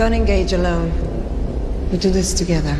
Don't engage alone. We do this together.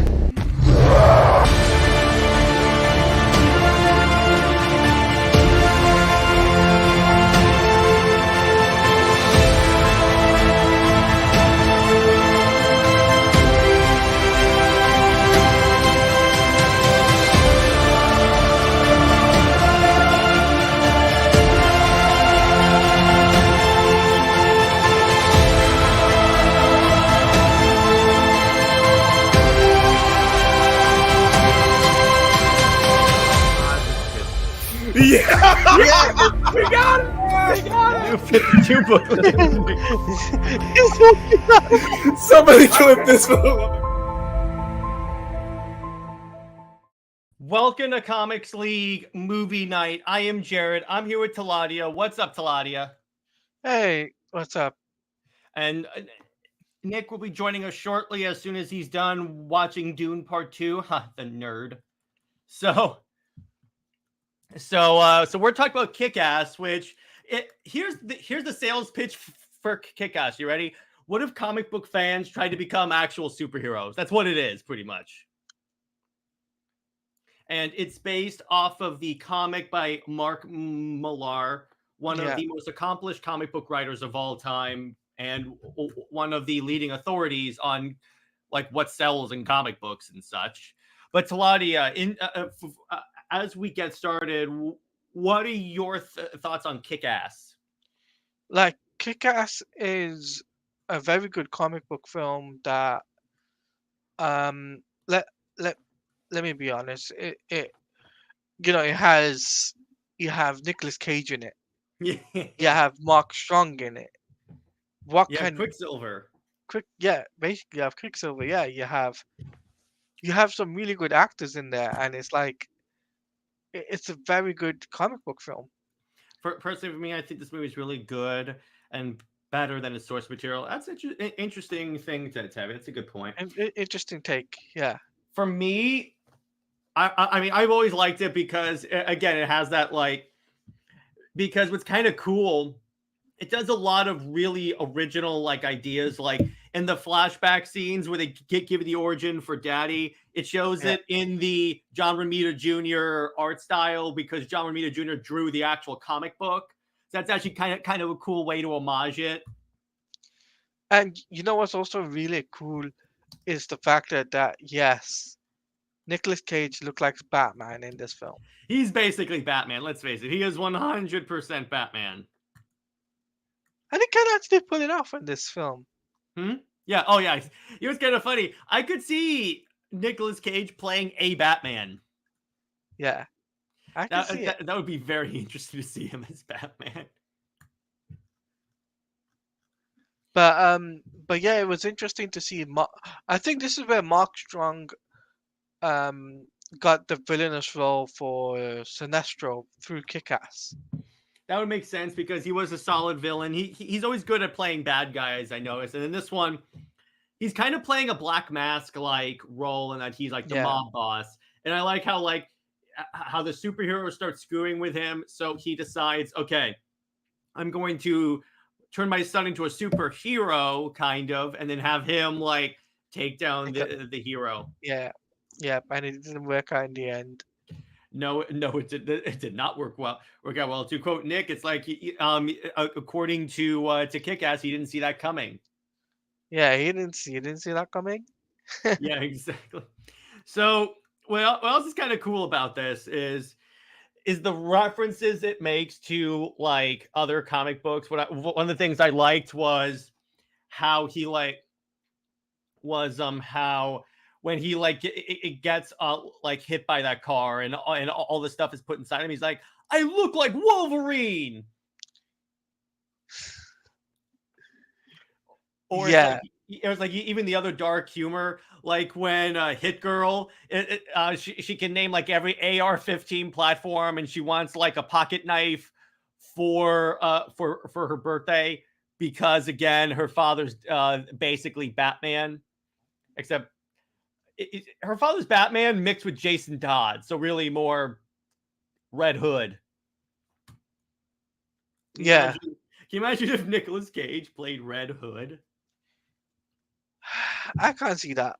Yeah, We got it! We got New 52 book. somebody clip this one. Welcome to Comics League Movie Night. I am Jared. I'm here with Taladia. What's up, Taladia? Hey, what's up? And Nick will be joining us shortly as soon as he's done watching Dune Part 2. Ha, the nerd. So we're talking about Kickass, which here's the sales pitch for Kickass. You ready? What if comic book fans tried to become actual superheroes? That's what it is, pretty much. And it's based off of the comic by Mark Millar, one of the most accomplished comic book writers of all time, and one of the leading authorities on like what sells in comic books and such. But Taladia, as we get started, what are your thoughts on Kick-Ass? Like, Kick-Ass is a very good comic book film that, let me be honest, it you have Nicolas Cage in it. Yeah. You have Mark Strong in it. Quicksilver. Basically you have Quicksilver. Yeah, you have some really good actors in there, and it's like it's a very good comic book film. Personally, for me, I think this movie is really good and better than its source material. That's an interesting thing to have. That's a good point. Interesting take, yeah. For me, I mean, I've always liked it because, again, it has that, like, because what's kind of cool, it does a lot of really original, like, ideas, like in the flashback scenes where they give the origin for Daddy. It shows it in the John Romita Jr. art style because John Romita Jr. drew the actual comic book. So that's actually kind of a cool way to homage it. And you know what's also really cool is the fact that yes, Nicolas Cage looked like Batman in this film. He's basically Batman, let's face it. He is 100% Batman. And he can actually pull it off in this film. Yeah, oh yeah. It was kind of funny. I could see Nicolas Cage playing a Batman. Yeah. That would be very interesting to see him as Batman. But yeah, it was interesting to see. I think this is where Mark Strong got the villainous role for Sinestro through Kick-Ass. That would make sense because he was a solid villain. He's always good at playing bad guys, I noticed. And in this one, he's kind of playing a Black Mask like role, and that he's like the mob boss. And I like how the superhero starts screwing with him. So he decides, okay, I'm going to turn my son into a superhero, kind of, and then have him like take down the hero. Yeah, and it didn't work out in the end. No, it did not work out well. To quote Nick, it's like according to Kick-Ass, he didn't see that coming. Yeah, he didn't see that coming. Yeah, exactly. So, what else is kind of cool about this is the references it makes to like other comic books. One of the things I liked was how he how when he it gets like hit by that car and all this stuff is put inside him, he's like, I look like Wolverine. Or it was like even the other dark humor, like when Hit Girl, she can name like every AR-15 platform, and she wants like a pocket knife for her birthday because again her father's basically Batman, except her father's Batman mixed with Jason Todd, so really more Red Hood. Can you imagine if Nicolas Cage played Red Hood? I can't see that.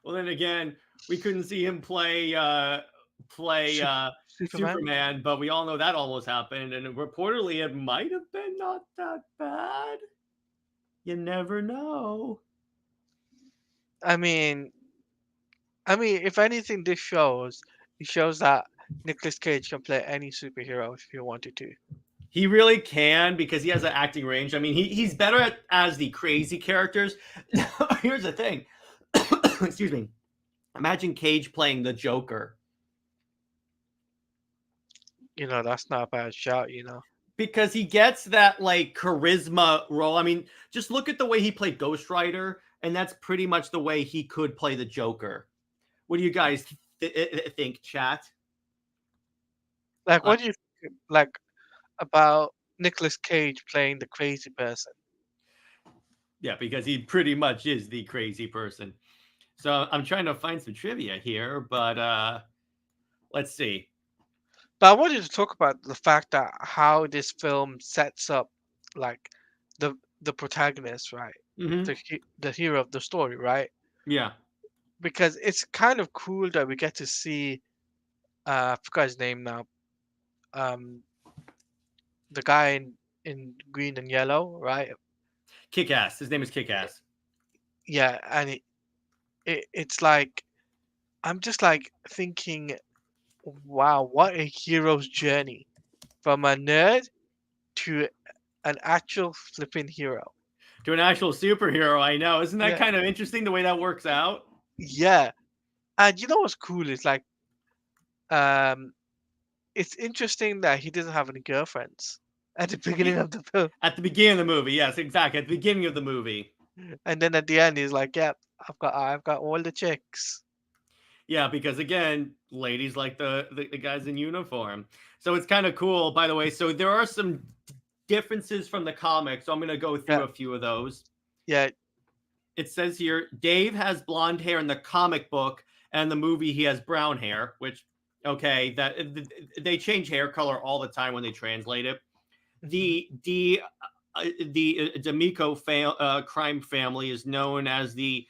Well, then again, we couldn't see him play Superman. Superman, but we all know that almost happened, and reportedly it might have been not that bad. You never know. I mean, if anything, it shows that Nicolas Cage can play any superhero if he wanted to. He really can because he has an acting range. I mean, he's better as the crazy characters. Here's the thing. Excuse me. Imagine Cage playing the Joker. That's not a bad shout, Because he gets that like charisma role. I mean, just look at the way he played Ghost Rider, and that's pretty much the way he could play the Joker. What do you guys think, chat? Like, what do you think, like, about Nicolas Cage playing the crazy person? Yeah, because he pretty much is the crazy person. So I'm trying to find some trivia here, but let's see. But I wanted to talk about the fact that how this film sets up, like, the protagonist, right? The hero of the story, right? Yeah. Because it's kind of cool that we get to see, I forgot his name now, the guy in green and yellow, right? Kickass. His name is Kickass. Yeah, and it's like, I'm just like thinking, wow, what a hero's journey from a nerd to an actual flipping hero. To an actual superhero, I know. Isn't that Yeah. kind of interesting the way that works out? Yeah, and you know what's cool is like, it's interesting that he doesn't have any girlfriends at the beginning of the film, At the beginning of the movie, yes, exactly. At the beginning of the movie. and then at the end he's like, "Yep, I've got all the chicks." Yeah, because again, ladies like the guys in uniform. So it's kind of cool, by the way. So there are some differences from the comics. So I'm going to go through Yeah. a few of those. Yeah, It says here, Dave has blonde hair in the comic book, and the movie he has brown hair, which, okay, that they change hair color all the time when they translate it. The D'Amico crime family is known as the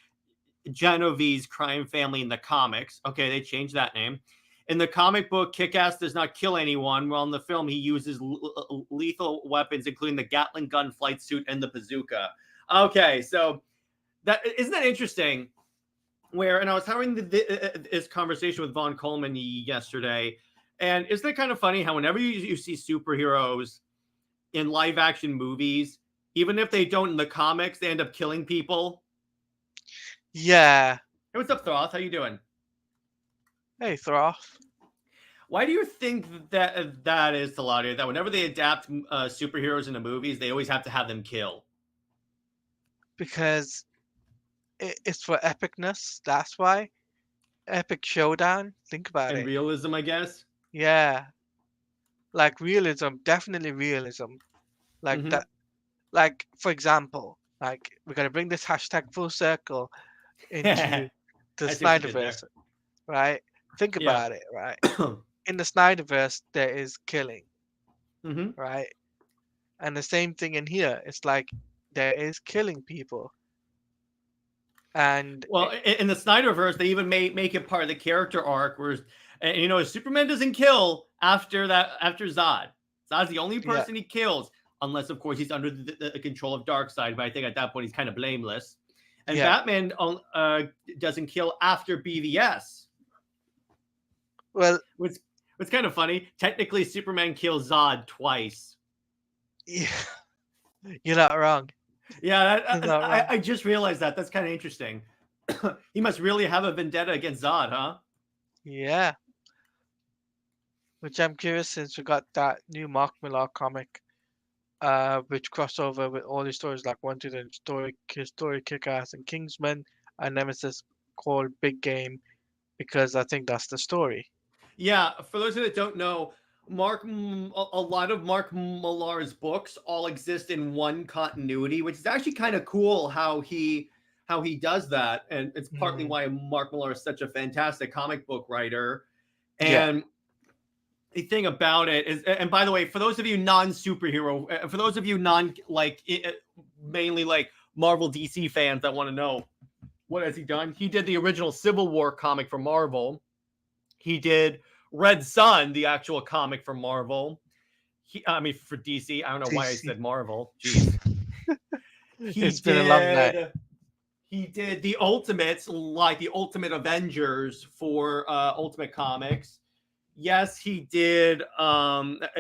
Genovese crime family in the comics. Okay, they changed that name. In the comic book, Kickass does not kill anyone, while in the film he uses lethal weapons, including the Gatling gun, flight suit, and the bazooka. Okay, so that isn't that interesting? And I was having this conversation with Von Coleman yesterday, and isn't it kind of funny how whenever you see superheroes in live action movies, even if they don't in the comics, they end up killing people. yeah. Hey, what's up, Throth? How you doing? Hey, Throth. Why do you think that is, Taladia, that whenever they adapt superheroes into movies, they always have to have them kill? Because it's for epicness. That's why. Epic showdown. Think about And it. realism, I guess. Yeah. Like realism, definitely realism. Like that. Like, for example, like we're gonna bring this hashtag full circle into the Snyderverse, right? Think about it, right? In the Snyderverse, there is killing, right? And the same thing in here. It's like there is killing people. And well, in the Snyderverse, they even make it part of the character arc, where Superman doesn't kill after Zod. Zod's the only person he kills, unless of course he's under the control of Darkseid. But I think at that point he's kind of blameless. And Batman doesn't kill after BVS. Well, what's kind of funny? Technically, Superman kills Zod twice. Yeah, you're not wrong. Yeah, I just realized that. That's kind of interesting. He must really have a vendetta against Zod, huh? Yeah. Which I'm curious, since we got that new Mark Millar comic, which crossover with all these stories like Wanted and Story Kickass and Kingsman and Nemesis, called Big Game, because I think that's the story. Yeah, for those that don't know, a lot of Mark Millar's books all exist in one continuity, which is actually kind of cool how he does that, and it's partly why Mark Millar is such a fantastic comic book writer. And the thing about it is, and by the way, for those of you non-superhero, for those of you mainly like Marvel DC fans that want to know what has he done. He did the original Civil War comic for Marvel. He did Red Sun, the actual comic for Marvel. For DC. I don't know why I said Marvel. Jeez. It's been a long night. He did the Ultimates, like the Ultimate Avengers for Ultimate Comics. Yes, he did.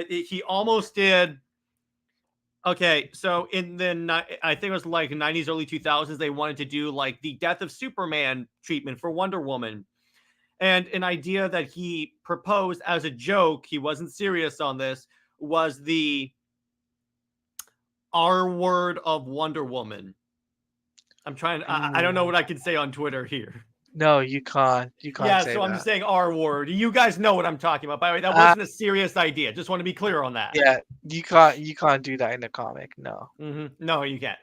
He almost did. Okay, so I think it was like 90s, early 2000s, they wanted to do like the Death of Superman treatment for Wonder Woman. And an idea that he proposed as a joke, he wasn't serious on this, was the R word of Wonder Woman. I'm trying. I don't know what I can say on Twitter here. No, you can't. You can't. Yeah, say so that. I'm just saying R word. You guys know what I'm talking about. By the way, that wasn't a serious idea. Just want to be clear on that. Yeah, you can't do that in the comic. No. No, you can't.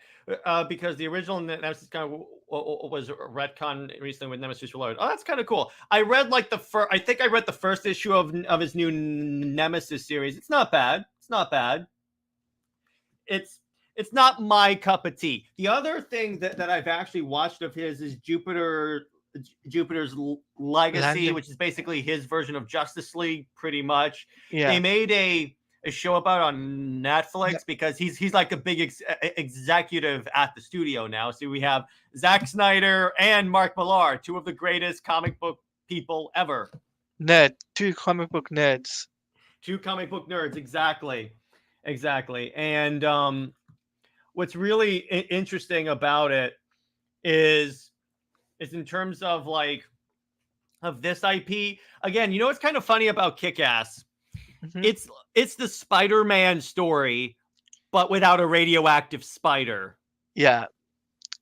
Because the original Nemesis kind of was retcon recently with Nemesis Reloaded. Oh, that's kind of cool. I read like I think I read the first issue of his new Nemesis series. It's not bad. It's not bad. It's not my cup of tea. The other thing that I've actually watched of his is Jupiter's Legacy, which is basically his version of Justice League, pretty much. Yeah. They made a show about on Netflix because he's like a big executive at the studio now. So we have Zack Snyder and Mark Millar, two of the greatest comic book people ever. Two comic book nerds. Two comic book nerds, exactly. And what's really interesting about it is in terms of like of this IP. Again, you know what's kind of funny about Kickass? Mm-hmm. It's the Spider-Man story, but without a radioactive spider. Yeah.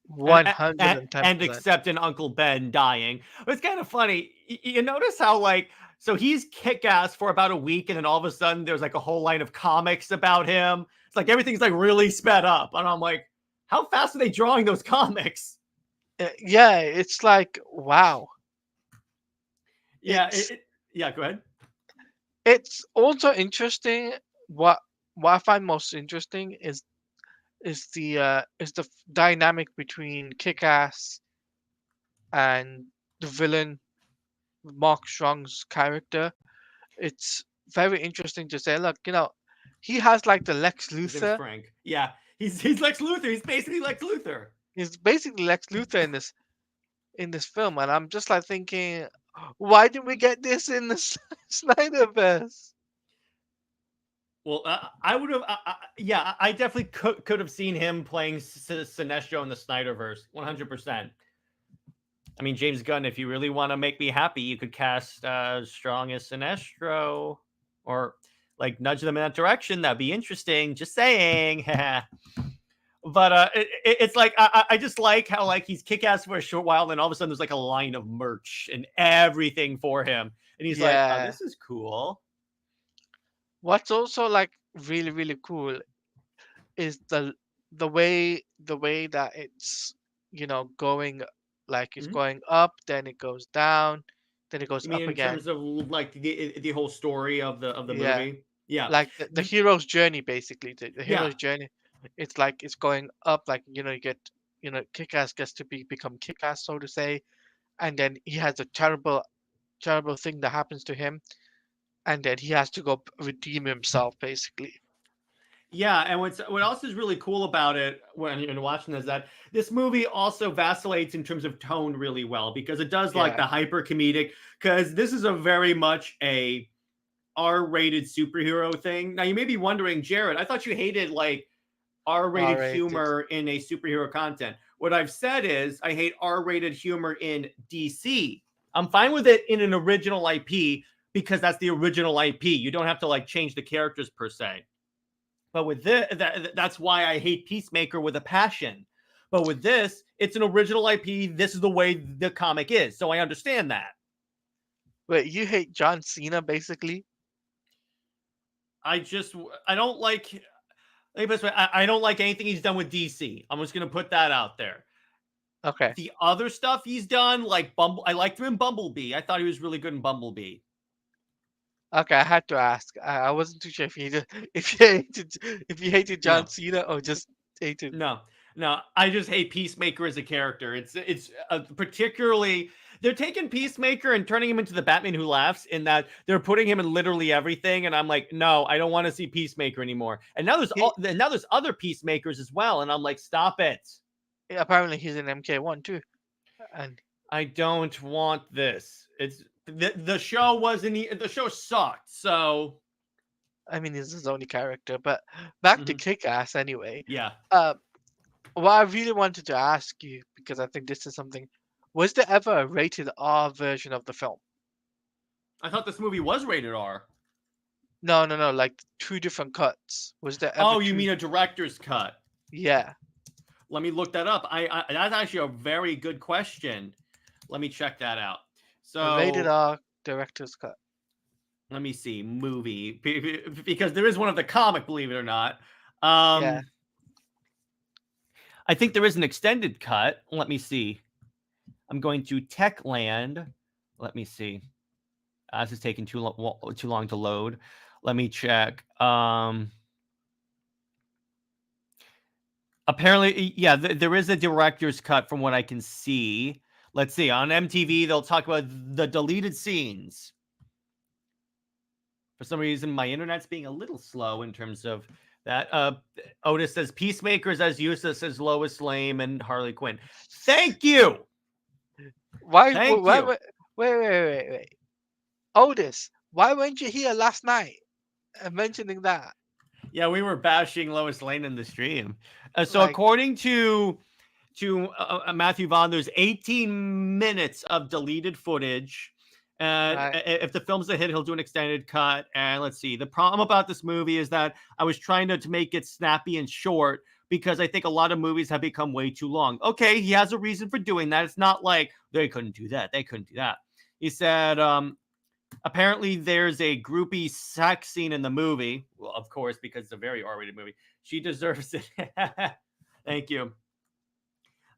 110%. And except in Uncle Ben dying. It's kind of funny. You notice how like so he's Kick-Ass for about a week, and then all of a sudden there's like a whole line of comics about him. It's like everything's like really sped up, and I'm like, how fast are they drawing those comics? Yeah, it's like wow. Yeah, yeah. Go ahead. It's also interesting. What I find most interesting is the dynamic between Kick-Ass and the villain Mark Strong's character. It's very interesting to say, look, he has like the Lex Luthor. Frank. Yeah, he's Lex Luthor. He's basically Lex Luthor. He's basically Lex Luthor in this film, and I'm just like thinking, why didn't we get this in the Snyderverse? Well, I would have. Yeah, I definitely could have seen him playing Sinestro in the Snyderverse, 100%. I mean, James Gunn, if you really want to make me happy, you could cast Strong as Sinestro, or like nudge them in that direction. That'd be interesting. Just saying. But it's like I just like how like he's Kick-Ass for a short while, and all of a sudden there's like a line of merch and everything for him, and he's like, oh, "This is cool." What's also like really really cool is the way that it's going. Like it's going up, then it goes down, then it goes up again. In terms of like the whole story of the movie, yeah. Like the hero's journey, basically. The hero's journey. It's like it's going up. Like you get Kick-Ass gets to become Kick-Ass, so to say, and then he has a terrible thing that happens to him, and then he has to go redeem himself, basically. Yeah, and what else is really cool about it when you're watching is that this movie also vacillates in terms of tone really well, because it does like the hyper comedic, because this is a very much a R-rated superhero thing. Now you may be wondering, Jared, I thought you hated like R-rated humor in a superhero content. What I've said is I hate R-rated humor in DC. I'm fine with it in an original IP because that's the original IP. You don't have to like change the characters per se. But with this, that's why I hate Peacemaker with a passion. But with this, it's an original IP. This is the way the comic is. So I understand that. Wait, you hate John Cena, basically? I don't like... I don't like anything he's done with DC. I'm just going to put that out there. Okay. The other stuff he's done, like I liked him in Bumblebee. I thought he was really good in Bumblebee. Okay, I had to ask. I wasn't too sure if you hated John Cena or just hated. No, No, I just hate Peacemaker as a character. It's particularly they're taking Peacemaker and turning him into the Batman who laughs. In that they're putting him in literally everything, and I'm like, no, I don't want to see Peacemaker anymore. And now there's other Peacemakers as well, and I'm like, stop it. Yeah, apparently he's in MK1 too, and I don't want this. It's the show the show sucked. So I mean he's his only character. But back to Kickass anyway. yeah. What I really wanted to ask you, because I think this is something, was there ever a rated R version of the film? I thought this movie was rated R. No, like 2 different cuts. Was there ever Oh, you mean a director's cut? Yeah. Let me look that up. I that's actually a very good question. Let me check that out. So Rated R director's cut. Let me see movie because there is one of the comic, believe it or not. Yeah. I think there is an extended cut. Let me see. I'm going to Techland. Let me see. This is taking too long to load. Let me check. Apparently, yeah, there is a director's cut from what I can see. Let's see. On MTV, they'll talk about the deleted scenes. For some reason, my internet's being a little slow in terms of that. Otis says Peacemakers as useless as Lois Lane and Harley Quinn. Thank you. Wait. Otis, why weren't you here last night mentioning that? Yeah, we were bashing Lois Lane in the stream. So according to Matthew Vaughn, there's 18 minutes of deleted footage. And if the film's a hit, he'll do an extended cut. And let's see. The problem about this movie is that I was trying to make it snappy and short because I think a lot of movies have become way too long. Okay, he has a reason for doing that. It's not like they couldn't do that. They couldn't do that. He said, apparently there's a groupie sex scene in the movie. Well, of course, because it's a very R-rated movie. She deserves it. Thank you.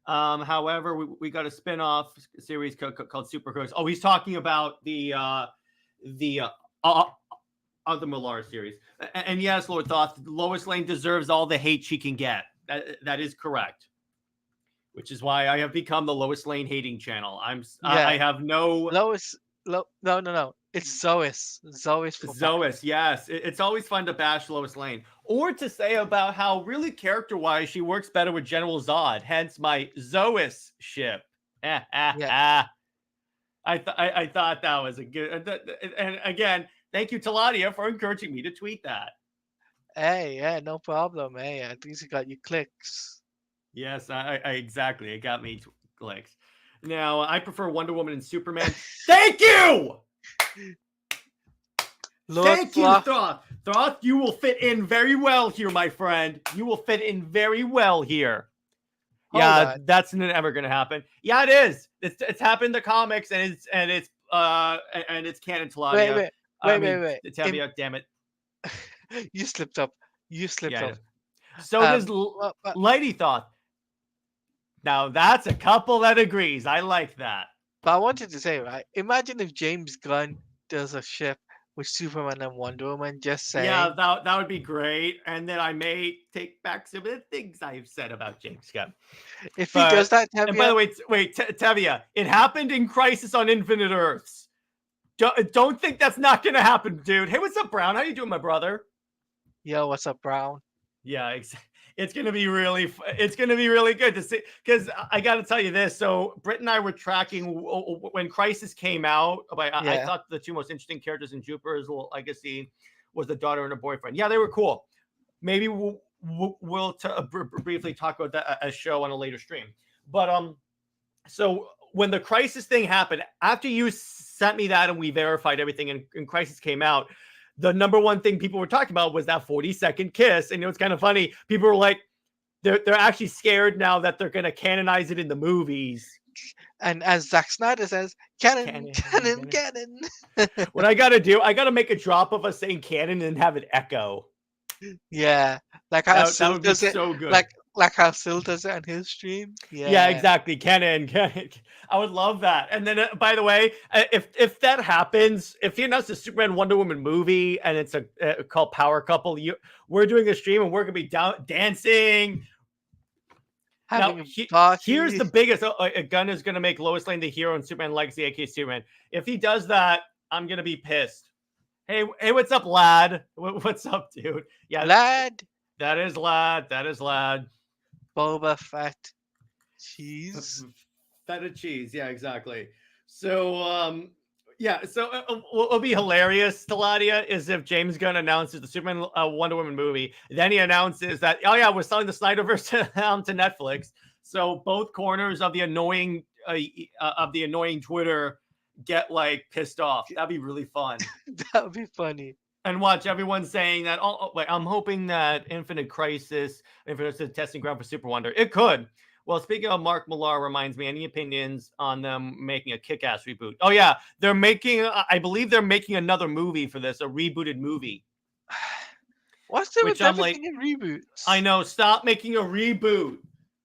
However, we got a spin-off series called Super Crooks. Oh, he's talking about the Millar series. And yes, Lord Thoth, Lois Lane deserves all the hate she can get. That is correct. Which is why I have become the Lois Lane hating channel. I have no No. It's Zois. Zois, yes. It's always fun to bash Lois Lane. Or to say about how really character-wise she works better with General Zod. Hence my Zois ship. I thought that was a good... And again, thank you, Taladia, for encouraging me to tweet that. Hey, yeah, no problem. Hey, at least you got your clicks. Yes, I exactly. It got me clicks. Now, I prefer Wonder Woman and Superman. Thank you! Thank you, Thoth. Thoth, you will fit in very well here, my friend. You will fit in very well here. Yeah, that's not ever going to happen. Yeah, it is. It's happened in the comics, and it's canon, Taladia. Wait. Tavia, damn it. You slipped up. So does Lady Thoth. Now, that's a couple that agrees. I like that. But I wanted to say, right? Imagine if James Gunn does a ship with Superman and Wonder Woman, just saying. Yeah, that would be great. And then I may take back some of the things I've said about James Gunn. If he does that, Tavia... And by the way, Tavia, it happened in Crisis on Infinite Earths. Don't think that's not going to happen, dude. Hey, what's up, Brown? How you doing, my brother? Yo, what's up, Brown? Yeah, it's gonna be really good to see, because I got to tell you this. So Britt and I were tracking when Crisis came out. I thought the 2 most interesting characters in Jupiter's Legacy was the daughter and her boyfriend. Yeah, they were cool. Maybe we'll briefly talk about that as show on a later stream. But so when the Crisis thing happened, after you sent me that and we verified everything, and Crisis came out, the number one thing people were talking about was that 40-second kiss. And it's kind of funny. People were like, they're actually scared now that they're going to canonize it in the movies. And as Zack Snyder says, canon. What I got to do, I got to make a drop of us saying canon and have it echo. Yeah. Like how that would be so good. Like how Sil does it on his stream. Yeah, exactly. Canon. I would love that. And then, by the way, if that happens, if he announces a Superman Wonder Woman movie and it's called Power Couple, we're doing a stream and we're gonna be dancing. having Now, a party. here's the biggest. Gunn is going to make Lois Lane the hero in Superman Legacy, aka Superman. If he does that, I'm going to be pissed. Hey, what's up, lad? What's up, dude? Yeah, Lad. that is lad. That is lad. Boba Fett. Cheese. Feta cheese. Yeah, exactly. So, yeah. So, what will be hilarious, Steladia, is if James Gunn announces the Superman Wonder Woman movie, then he announces that, oh yeah, we're selling the Snyderverse to Netflix. So both corners of the annoying Twitter get like pissed off. That'd be really fun. That would be funny. And watch everyone saying that. Wait, I'm hoping that Infinite Crisis is a testing ground for Super Wonder. It could. Well, speaking of Mark Millar, reminds me, any opinions on them making a Kickass reboot? Oh yeah, they're making. I believe they're making another movie for this, a rebooted movie. What's there with everything in reboots? I know. Stop making a reboot.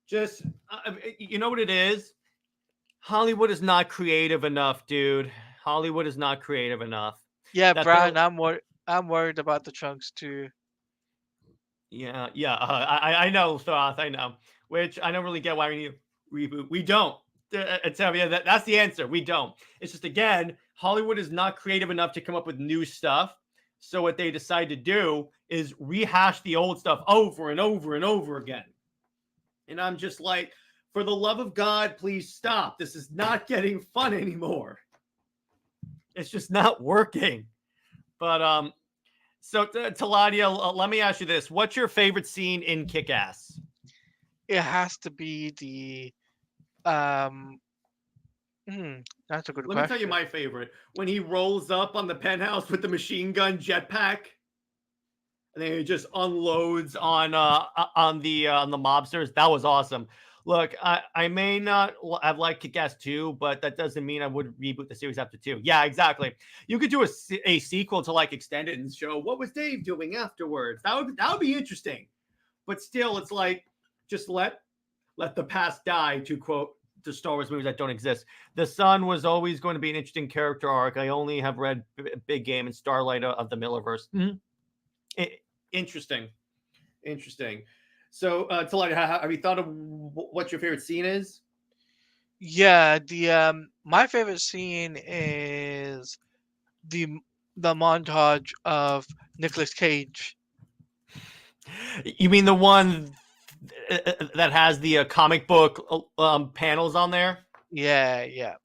Just, you know what it is? Hollywood is not creative enough, dude. Hollywood is not creative enough. Yeah, Brian, I'm worried about the Trunks too. Yeah. I know, Thoth. I know. Which I don't really get why we need a reboot. We don't. Tell you that's the answer. We don't. It's just, again, Hollywood is not creative enough to come up with new stuff. So what they decide to do is rehash the old stuff over and over and over again. And I'm just like, for the love of God, please stop. This is not getting fun anymore. It's just not working. But so Taladia, let me ask you this: what's your favorite scene in Kickass? It has to be the that's a good question. Let me tell you my favorite: when he rolls up on the penthouse with the machine gun jetpack, and then he just unloads on the mobsters. That was awesome. Look, I may not have liked Kickass 2, but that doesn't mean I would reboot the series after 2. Yeah, exactly. You could do a sequel to like Extended and show what was Dave doing afterwards. That would be interesting. But still, it's like, just let the past die, to quote the Star Wars movies that don't exist. The Sun was always going to be an interesting character arc. I only have read Big Game and Starlight of the Millarverse. Mm-hmm. Interesting. So, Talaya, have you thought of what your favorite scene is? Yeah, my favorite scene is the montage of Nicolas Cage. You mean the one that has the comic book panels on there? Yeah.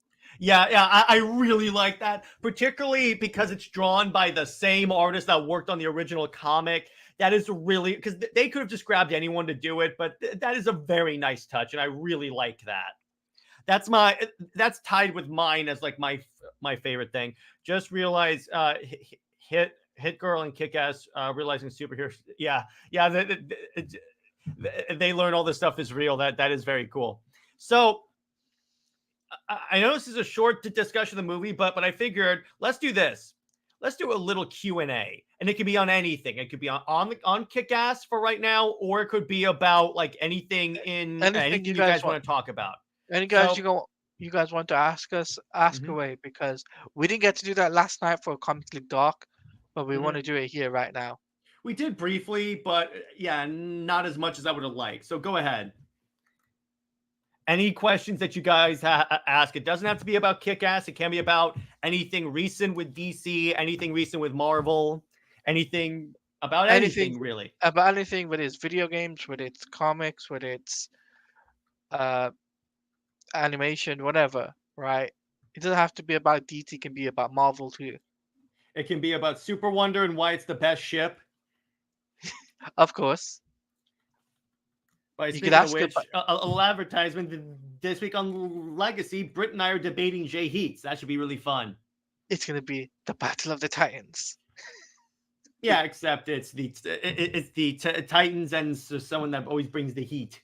I really like that, particularly because it's drawn by the same artist that worked on the original comic. That is really, because they could have just grabbed anyone to do it, but that is a very nice touch, and I really like that. That's tied with mine as like my favorite thing. Just realize Hit Girl and Kickass realizing superheroes. Yeah, they learn all this stuff is real. That is very cool. So I know this is a short discussion of the movie, but I figured let's do this. Let's do a little Q&A, and it could be on anything. It could be on Kickass for right now, or it could be about like anything you guys want to talk about. Any guys you guys want to ask us, ask away, because we didn't get to do that last night for Comic League Dark, but we want to do it here right now. We did briefly, but yeah, not as much as I would have liked. So go ahead. Any questions that you guys ask? It doesn't have to be about Kickass. It can be about anything recent with DC, anything recent with Marvel, anything really. About anything, whether it's video games, whether it's comics, whether it's animation, whatever, right? It doesn't have to be about DC. It can be about Marvel too. It can be about Super Wonder and why it's the best ship. Of course. But speaking of which, a little advertisement this week on Legacy. Britt and I are debating JJheat. So that should be really fun. It's going to be the Battle of the Titans. Yeah, except it's the Titans and someone that always brings the heat.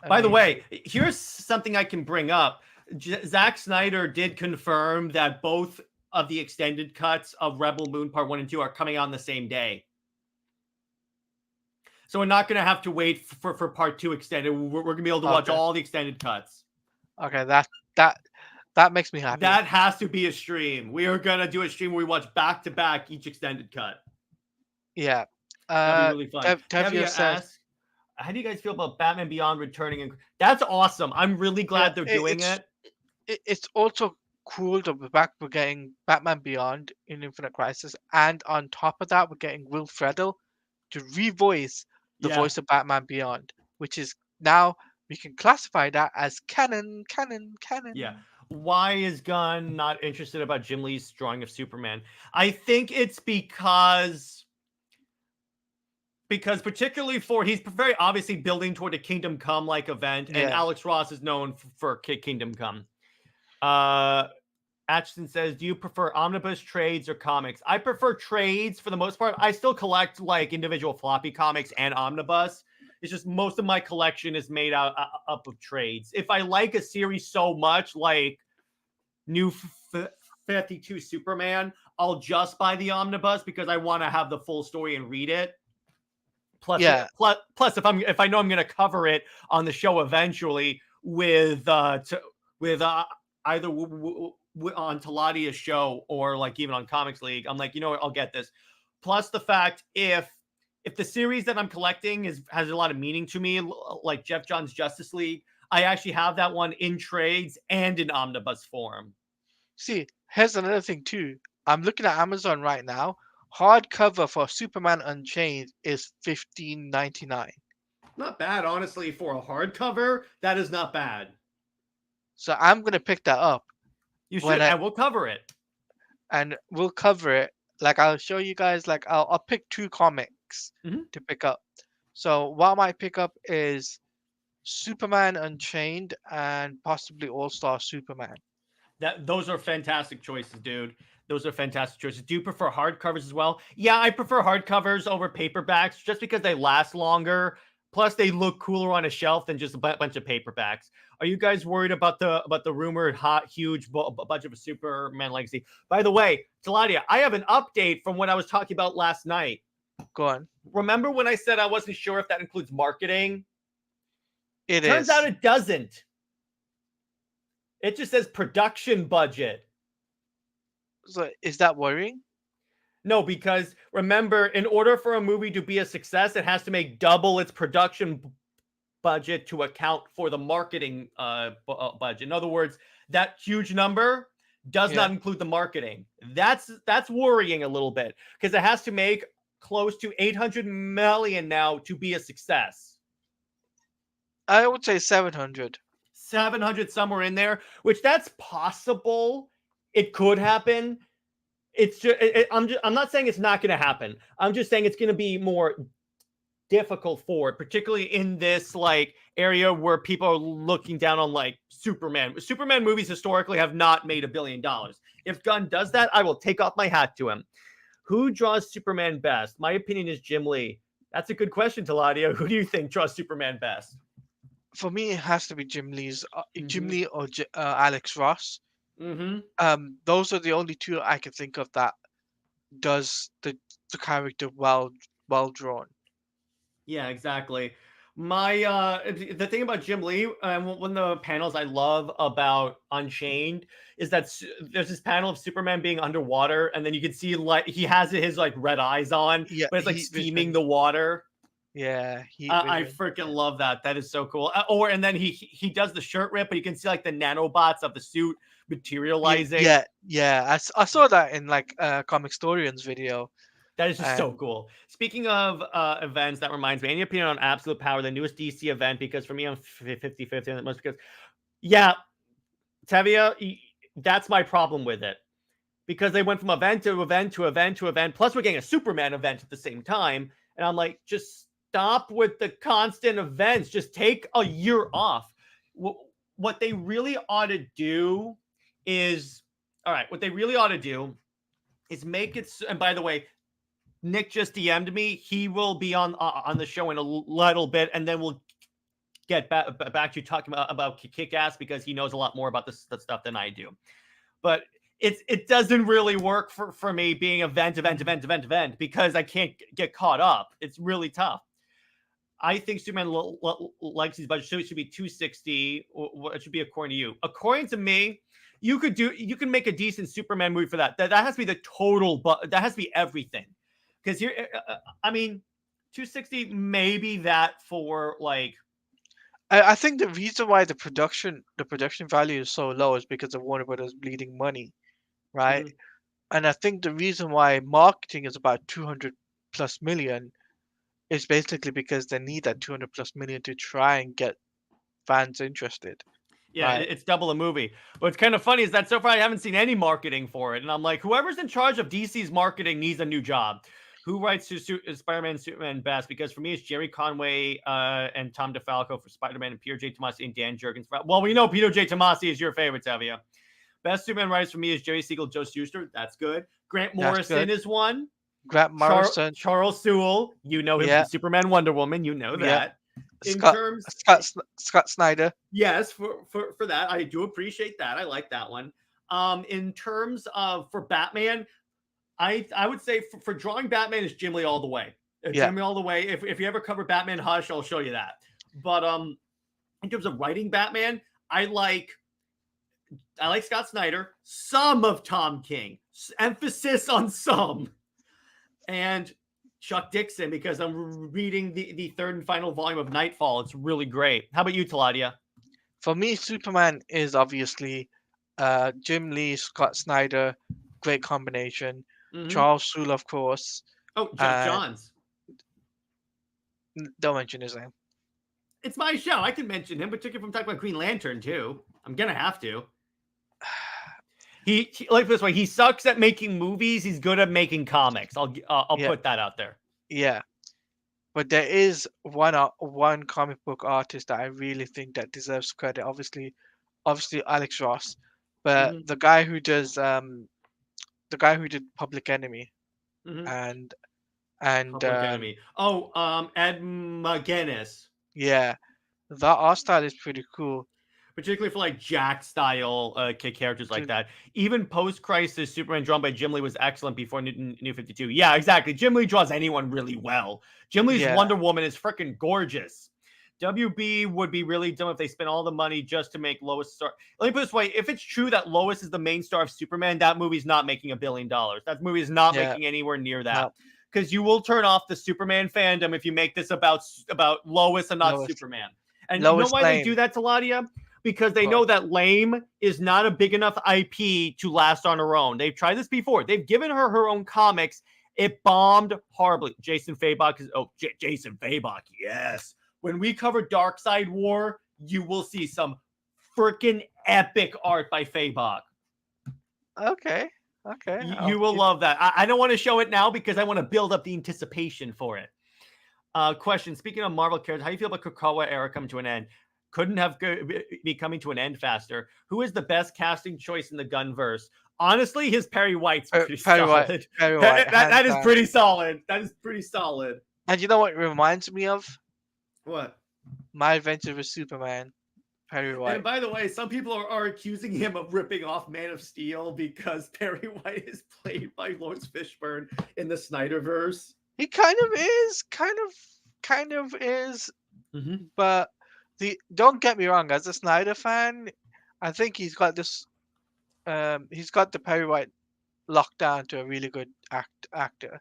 By the way, here's something I can bring up. Zack Snyder did confirm that both of the extended cuts of Rebel Moon Part 1 and 2 are coming on the same day. So we're not going to have to wait for Part 2 extended. We're going to be able to watch all the extended cuts. Okay, that makes me happy. That has to be a stream. We are going to do a stream where we watch back-to-back each extended cut. Yeah. That'd be really fun. Tevye says, How do you guys feel about Batman Beyond returning? And that's awesome. I'm really glad they're doing it. It's also cool that we're getting Batman Beyond in Infinite Crisis, and on top of that, we're getting Will Friedle to revoice the voice of Batman Beyond, which is now we can classify that as canon. Yeah. Why is Gunn not interested about Jim Lee's drawing of Superman? I think it's because particularly he's very obviously building toward a Kingdom Come like event, and Alex Ross is known for Kingdom Come. Atchison says, do you prefer omnibus, trades, or comics? I prefer trades for the most part. I still collect like individual floppy comics and omnibus. It's just most of my collection is made up of trades. If I like a series so much, like New 52 Superman, I'll just buy the omnibus because I want to have the full story and read it. Plus, if I know I'm going to cover it on the show eventually with either on Taladia's show or like even on Comics League, I'm like, you know what, I'll get this. Plus the fact if the series that I'm collecting has a lot of meaning to me, like Jeff Johns' Justice League, I actually have that one in trades and in omnibus form. See, here's another thing too. I'm looking at Amazon right now. Hardcover for Superman Unchained is $15.99. Not bad, honestly, for a hardcover. That is not bad. So I'm gonna pick that up. You should, and we'll cover it. And we'll cover it. Like I'll show you guys. Like I'll pick 2 comics to pick up. So what I might pick up is Superman Unchained and possibly All Star Superman. Those are fantastic choices, dude. Those are fantastic choices. Do you prefer hardcovers as well? Yeah, I prefer hardcovers over paperbacks just because they last longer. Plus, they look cooler on a shelf than just a bunch of paperbacks. Are you guys worried about the rumored huge budget of Superman Legacy? By the way, Taladia, I have an update from what I was talking about last night. Go on. Remember when I said I wasn't sure if that includes marketing? Turns out it doesn't. It just says production budget. So is that worrying? No, because remember, in order for a movie to be a success, it has to make double its production budget to account for the marketing budget. In other words, that huge number does not include the marketing. That's worrying a little bit because it has to make close to 800 million now to be a success. I would say 700. 700 somewhere in there, which that's possible. It could happen. It's just, I'm not saying it's not going to happen. I'm just saying it's going to be more difficult for it, particularly in this like area where people are looking down on like Superman. Superman movies historically have not made $1 billion. If Gunn does that, I will take off my hat to him. Who draws Superman best? My opinion is Jim Lee. That's a good question, Taladia. Who do you think draws Superman best? For me, it has to be Jim Lee or Alex Ross. Those are the only 2 I can think of that does the character well drawn. Yeah, exactly. My the thing about Jim Lee, one of the panels I love about Unchained is that there's this panel of Superman being underwater, and then you can see like he has his like red eyes on, but it's like steaming the water. Yeah, I freaking love that. That is so cool. And then he does the shirt rip, but you can see like the nanobots of the suit materializing. Yeah. I saw that in like Comic Storian's video. That is just so cool. Speaking of events, that reminds me, any opinion on Absolute Power, the newest DC event? Because for me, I'm 50-50 on it. Most because, yeah, Tevia, that's my problem with it. Because they went from event to event to event to event. Plus, we're getting a Superman event at the same time. And I'm like, just stop with the constant events. Just take a year off. What they really ought to do is, what they really ought to do is make it, and by the way, Nick just DM'd me. He will be on the show in a little bit, and then we'll get back to talking about Kickass because he knows a lot more about this stuff than I do. But it doesn't really work for me being event because I can't get caught up. It's really tough. I think Superman Legacy's budget should be 260. What should be according to you? According to me, you can make a decent Superman movie for that. That has to be the total, but that has to be everything. Because here, I mean, 260, maybe that for like. I think the reason why the production value is so low is because of Warner Brothers bleeding money, right? Mhm. And I think the reason why marketing is about 200 plus million is basically because they need that 200 plus million to try and get fans interested, Yeah, right? it's double a movie. What's kind of funny is that so far I haven't seen any marketing for it. And I'm like, whoever's in charge of DC's marketing needs a new job. Who writes Spider-Man, Superman best? Because for me, it's Jerry Conway and Tom DeFalco for Spider-Man and Peter J. Tomasi and Dan Jurgens. Well, we know Peter J. Tomasi is your favorite, Tavia. Best Superman writers for me is Jerry Siegel, Joe Shuster. That's good. Grant Morrison is one. Grant Morrison. Charles Sewell. You know him from Superman, Wonder Woman. You know that. Scott Snyder. Yes, for that. I do appreciate that. I like that one. In terms of for Batman, I would say for drawing Batman is Jim Lee all the way. Jim Lee all the way. If you ever cover Batman Hush, I'll show you that. But in terms of writing Batman, I like Scott Snyder, some of Tom King, emphasis on some, and Chuck Dixon, because I'm reading the third and final volume of Nightfall. It's really great. How about you, Taladia? For me, Superman is obviously Jim Lee, Scott Snyder, great combination. Mm-hmm. Charles Soule, of course. Oh, Johns. Don't mention his name. It's my show. I can mention him, particularly if I'm talking about Green Lantern too. I'm gonna have to. He like this way. He sucks at making movies. He's good at making comics. I'll put that out there. Yeah, but there is one comic book artist that I really think that deserves credit. Obviously Alex Ross, but the guy who does the guy who did Public Enemy, and Public Enemy. Ed McGuinness. Yeah, that art style is pretty cool. Particularly for like Jack style characters like that. Even post-Crisis, Superman drawn by Jim Lee was excellent before New 52. Yeah, exactly. Jim Lee draws anyone really well. Jim Lee's Wonder Woman is freaking gorgeous. WB would be really dumb if they spent all the money just to make Lois star. Let me put it this way. If it's true that Lois is the main star of Superman, that movie's not making $1 billion. That movie is not making anywhere near that. Because you will turn off the Superman fandom if you make this about Lois and not Superman. And Lois you know why they do that, Taladia? Because they know that Lame is not a big enough IP to last on her own. They've tried this before. They've given her her own comics. It bombed horribly. Jason Fabok is Jason Fabok, yes. When we cover Darkseid War, you will see some freaking epic art by Fabok. Okay. You will love that. I don't want to show it now because I want to build up the anticipation for it. Question. Speaking of Marvel characters, how do you feel about Krakoa era coming to an end? Couldn't have be coming to an end faster. Who is the best casting choice in the Gunverse? Honestly, his Perry White's pretty solid. Perry White. That is pretty solid. That is pretty solid. And you know what it reminds me of? What? My Adventure with Superman. Perry White. And by the way, some people are accusing him of ripping off Man of Steel because Perry White is played by Lawrence Fishburne in the Snyderverse. He kind of is. But don't get me wrong, as a Snyder fan, I think he's got this he's got the Perry White locked down to a really good actor.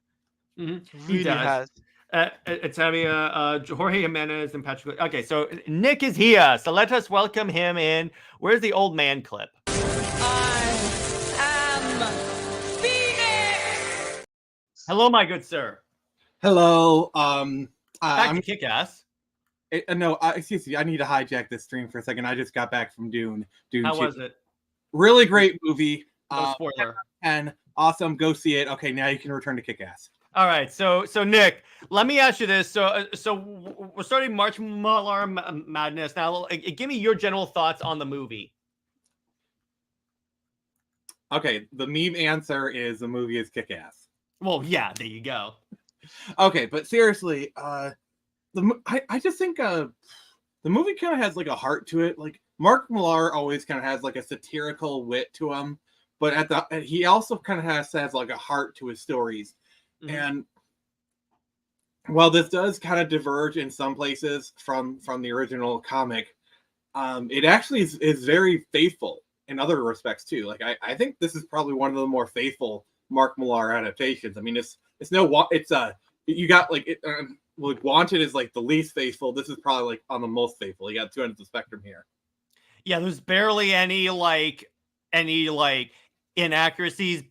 He does. Tavia, Jorge Jimenez and Patrick. Okay, so Nick is here, so let us welcome him in. Where's the old man clip? I am Phoenix. Hello, my good sir. Hello. Back to Kickass. No, excuse me. I need to hijack this stream for a second. I just got back from Dune. How was it? Really great movie. No spoiler. And awesome. Go see it. Okay, now you can return to Kickass. All right. So Nick, let me ask you this. So we're starting March Millar Madness now. Give me your general thoughts on the movie. Okay, the meme answer is the movie is Kickass. Well, yeah, there you go. Okay, but seriously, I just think the movie kind of has like a heart to it. Like Mark Millar always kind of has like a satirical wit to him, but he also kind of has like a heart to his stories. And while this does kind of diverge in some places from the original comic, it actually is very faithful in other respects too. Like I think this is probably one of the more faithful Mark Millar adaptations. I mean, it's you got like it. Like Wanted is like the least faithful. This is probably like on the most faithful. You got two ends of the spectrum here. Yeah, there's barely any inaccuracies.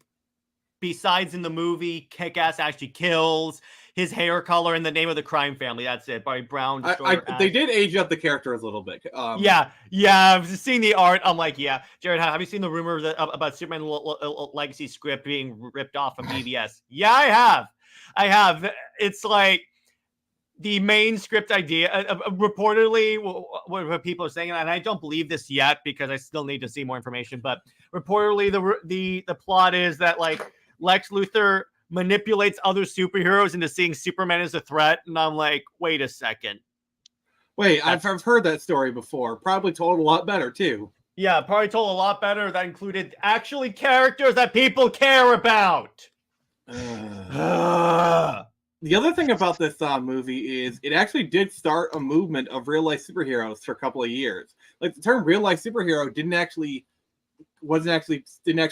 Besides in the movie, Kickass actually kills, his hair color, and the name of the crime family. That's it. By Brown. They did age up the characters a little bit. Yeah. I've seen the art. I'm like, yeah. Jared, have you seen the rumor about Superman Legacy script being ripped off from BBS? Yeah, I have. It's like the main script idea. Reportedly, what people are saying, and I don't believe this yet because I still need to see more information. But reportedly, the plot is that like Lex Luthor manipulates other superheroes into seeing Superman as a threat, and I'm like, wait a second. Wait, I've heard that story before. Probably told a lot better too. Yeah, probably told a lot better. That included actually characters that people care about. The other thing about this movie is it actually did start a movement of real life superheroes for a couple of years. Like the term real life superhero didn't actually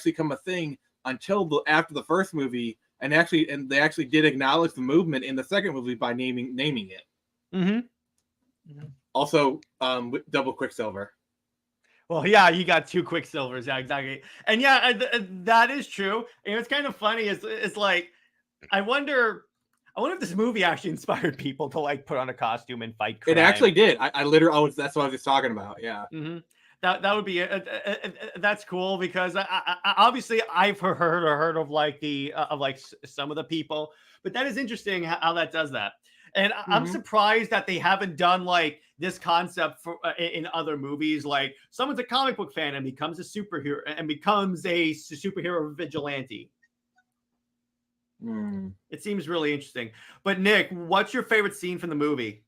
become a thing until after the first movie, and they actually did acknowledge the movement in the second movie by naming it. Mm-hmm. Also, double Quicksilver. Well, yeah, you got two Quicksilvers, yeah, exactly, and yeah, that is true. And it's kind of funny. It's like I wonder if this movie actually inspired people to like put on a costume and fight crime. It actually did. I literally, that's what I was just talking about. Yeah. Mm-hmm. That would be that's cool because obviously I've heard of like some of the people, but that is interesting how that does that. And I'm surprised that they haven't done like this concept in other movies. Like someone's a comic book fan and becomes a superhero and becomes a superhero vigilante. It seems really interesting. But Nick, what's your favorite scene from the movie?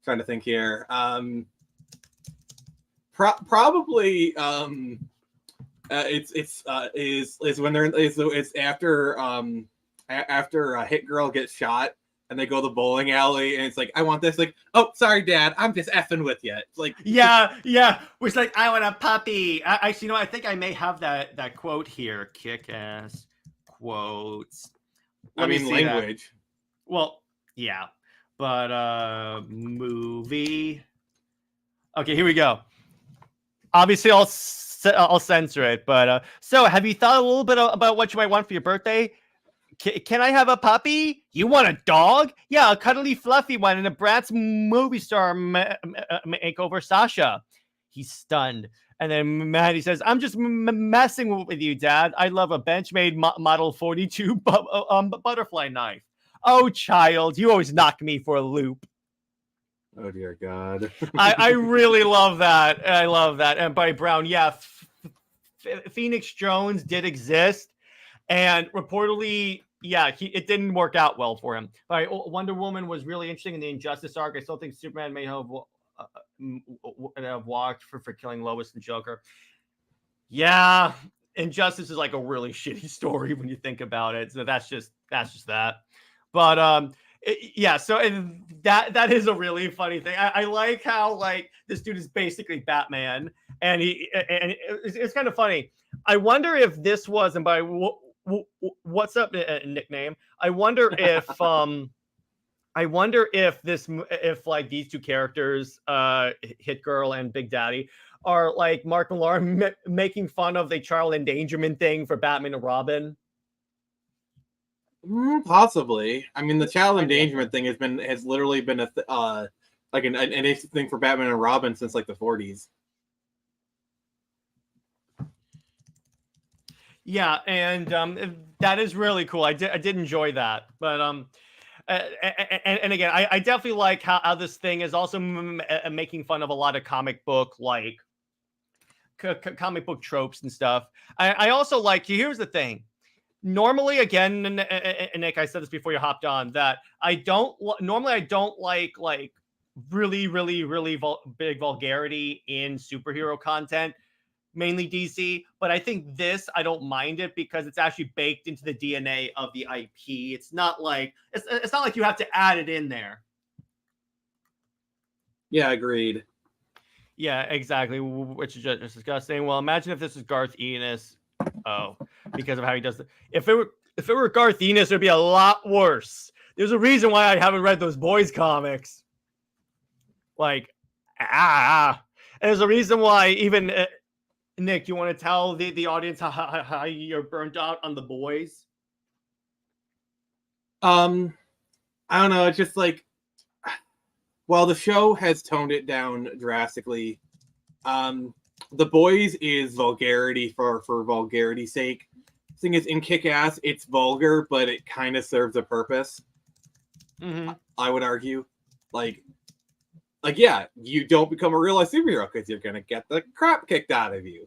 Trying to think here. Probably it's when it's after a hit girl gets shot and they go to the bowling alley and it's like, I want this. Like, oh, sorry, Dad, I'm just effing with you. It's like, yeah. It's like, I want a puppy. Actually, I think I may have that quote here. Kick-ass quotes. Language. That. Well, yeah. But movie. Okay, here we go. Obviously, I'll censor it. But so, have you thought a little bit about what you might want for your birthday? Can I have a puppy? You want a dog? Yeah, a cuddly, fluffy one, and a Bratz movie star makeover, Sasha. He's stunned. And then Maddie says, I'm just messing with you, Dad. I love a Benchmade Model 42 butterfly knife. Oh, child, you always knock me for a loop. Oh, dear God. I really love that. I love that. And by Brown, yeah, Phoenix Jones did exist. And reportedly, yeah, it didn't work out well for him. Wonder Woman was really interesting in the Injustice arc. I still think Superman may have walked for killing Lois and Joker. Yeah, Injustice is like a really shitty story when you think about it. So that's just that. But yeah, so and that is a really funny thing. I like how like this dude is basically Batman, and it's kind of funny. I wonder if this was, and by what's up nickname, I wonder if like these two characters, Hit Girl and Big Daddy, are like Mark Millar making fun of the child endangerment thing for Batman and Robin. Possibly. I mean, the child endangerment thing has literally been an thing for Batman and Robin since like the 40s. Yeah, and that is really cool. I did enjoy that, but and again, I definitely like how this thing is also making fun of a lot of comic book like comic book tropes and stuff. I also like. Here's the thing. Normally, again, Nick, I said this before you hopped on, that I don't like really big vulgarity in superhero content, mainly DC. But I think this, I don't mind it because it's actually baked into the DNA of the IP. It's not like you have to add it in there. Yeah, agreed. Yeah, exactly. Which is just disgusting. Well, imagine if this is Garth Ennis because of how he does it. If it were Garth Ennis, it'd be a lot worse. There's a reason why I haven't read those boys comics. Like, and there's a reason why even Nick, you want to tell the audience how you're burnt out on the boys? I don't know. It's just like, while the show has toned it down drastically, The Boys is vulgarity for vulgarity's sake. The thing is, in Kickass, it's vulgar, but it kind of serves a purpose. Mm-hmm. I would argue, like yeah, you don't become a real life superhero because you're gonna get the crap kicked out of you.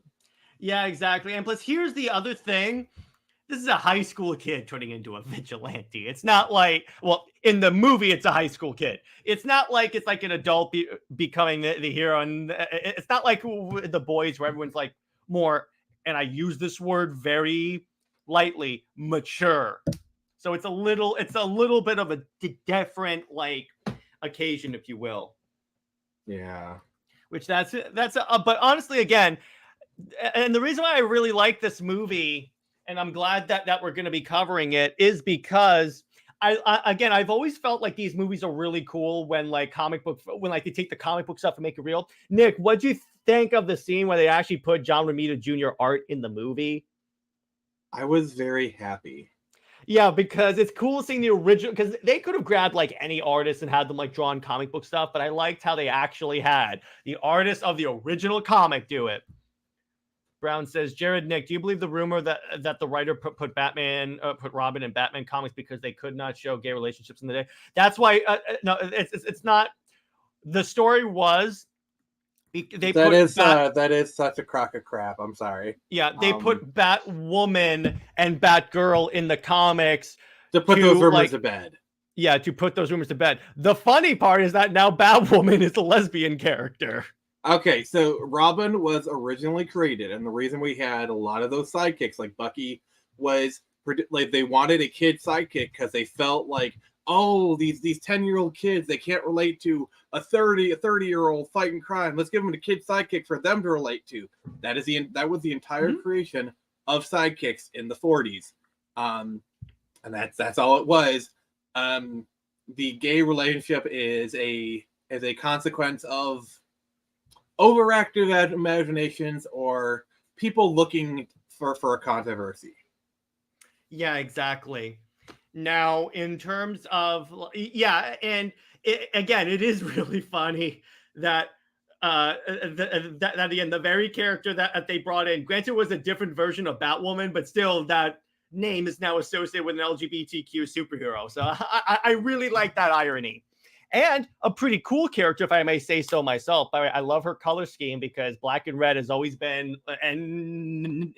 Yeah, exactly. And plus, here's the other thing. This is a high school kid turning into a vigilante. It's not like, well, in the movie, it's a high school kid. It's not like it's like an adult becoming the hero. And it's not like The Boys where everyone's like more, and I use this word very lightly, mature. So it's a little bit of a different like occasion, if you will. Yeah. Which but honestly, again, and the reason why I really like this movie, and I'm glad that we're going to be covering it, is because I've always felt like these movies are really cool when like they take the comic book stuff and make it real. Nick, what'd you think of the scene where they actually put John Romita Jr. art in the movie? I was very happy. Yeah, because it's cool seeing the original, because they could have grabbed like any artist and had them like drawn comic book stuff, but I liked how they actually had the artist of the original comic do it. Brown says, Jared, Nick, do you believe the rumor that the writer put Robin in Batman comics because they could not show gay relationships in the day? That's why, no, it's not. The story was, that is such a crock of crap. I'm sorry. Yeah, they put Batwoman and Batgirl in the comics to put those rumors to bed. Yeah, to put those rumors to bed. The funny part is that now Batwoman is a lesbian character. Okay, so Robin was originally created, and the reason we had a lot of those sidekicks, like Bucky, was like they wanted a kid sidekick because they felt like, oh, these 10-year-old kids, they can't relate to a 30-year-old fighting crime. Let's give them a kid sidekick for them to relate to. That was the entire creation of sidekicks in the 40s, and that's all it was. The gay relationship is a consequence of overactive imaginations or people looking for a controversy. Yeah, exactly. Now, in terms of, and it is really funny that again, the very character that they brought in, granted, was a different version of Batwoman, but still that name is now associated with an LGBTQ superhero. So I really like that irony. And a pretty cool character, if I may say so myself. I love her color scheme because black and red has always been, and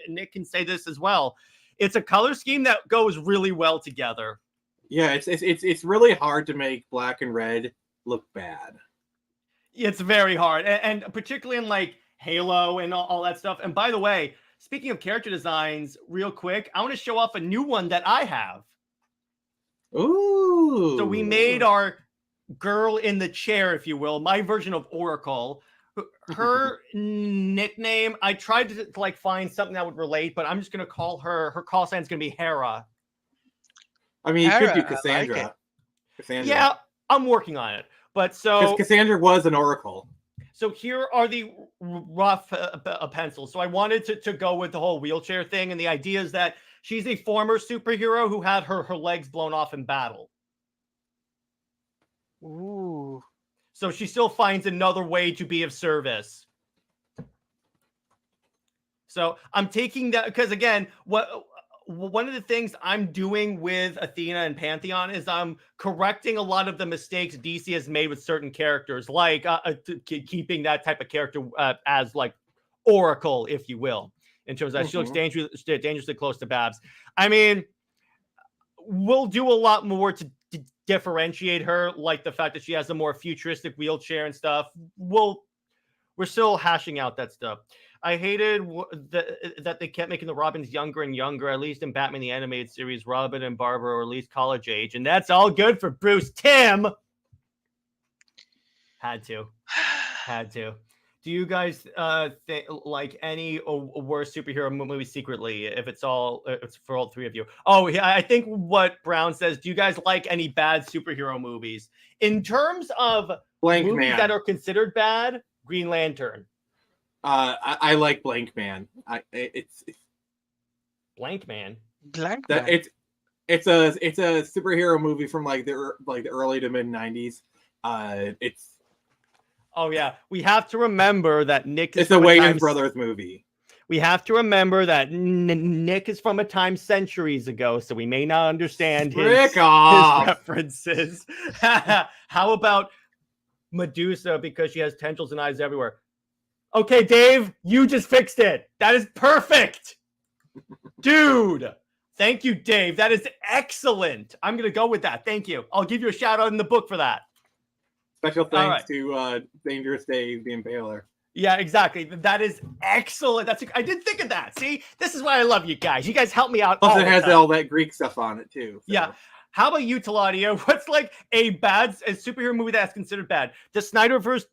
Nick can say this as well, it's a color scheme that goes really well together. Yeah, it's really hard to make black and red look bad. It's very hard, and particularly in like Halo and all that stuff. And by the way, speaking of character designs, real quick, I want to show off a new one that I have. Ooh! So we made our girl in the chair, if you will, my version of Oracle. Her nickname, I tried to like find something that would relate, but I'm just gonna call her call sign is gonna be Hera. I mean, you Hera, could do Cassandra. I like Cassandra. Yeah, I'm working on it. But so because Cassandra was an Oracle. So here are the rough pencils. So I wanted to go with the whole wheelchair thing, and the idea is that she's a former superhero who had her legs blown off in battle. Ooh. So she still finds another way to be of service. So I'm taking that because, again, one of the things I'm doing with Athena and Pantheon is I'm correcting a lot of the mistakes DC has made with certain characters, like keeping that type of character as like Oracle, if you will, in terms of that she looks dangerously close to Babs. I mean, we'll do a lot more to differentiate her, like the fact that she has a more futuristic wheelchair and stuff. We're still hashing out that stuff. I hated that they kept making the Robins younger and younger. At least in Batman the Animated Series, Robin and Barbara are at least college age, and that's all good for Bruce Timm. Had to. you guys like any worse superhero movie secretly? If it's for all three of you. Oh, yeah, I think what Brown says. Do you guys like any bad superhero movies in terms of Blank movies Man. that are considered bad? Green Lantern. I like Blank Man. It's Blank Man. Blank that Man. it's a superhero movie from like the early to mid 90s. It's Oh yeah, we have to remember that Nick is it's a from Wayans time- Brothers movie. We have to remember that Nick is from a time centuries ago, so we may not understand his references. How about Medusa because she has tentacles and eyes everywhere? Okay, Dave, you just fixed it. That is perfect. Dude, thank you, Dave. That is excellent. I'm going to go with that. Thank you. I'll give you a shout out in the book for that. Special thanks to Dangerous Dave the Impaler. Yeah, exactly. That is excellent. I did think of that. See, this is why I love you guys. You guys help me out. Plus, it has all that Greek stuff on it too. So. Yeah. How about you, Taladia? What's like a superhero movie that's considered bad? The Snyderverse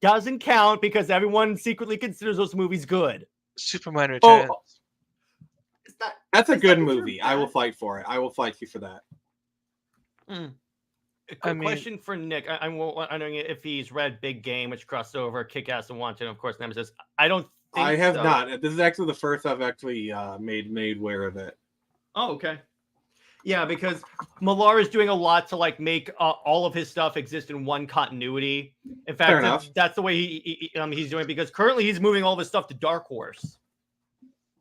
doesn't count because everyone secretly considers those movies good. Superman Returns. That's a good movie. I will fight for it. I will fight you for that. A question for Nick. I'm wondering if he's read Big Game, which crossed over Kickass and Wanted, and of course, Nemesis. I don't think I have so. not. This is actually the first I've actually made aware of it. Oh, okay. Yeah, because Millar is doing a lot to like make all of his stuff exist in one continuity. In fact, that's the way he's doing it because currently he's moving all of his stuff to Dark Horse.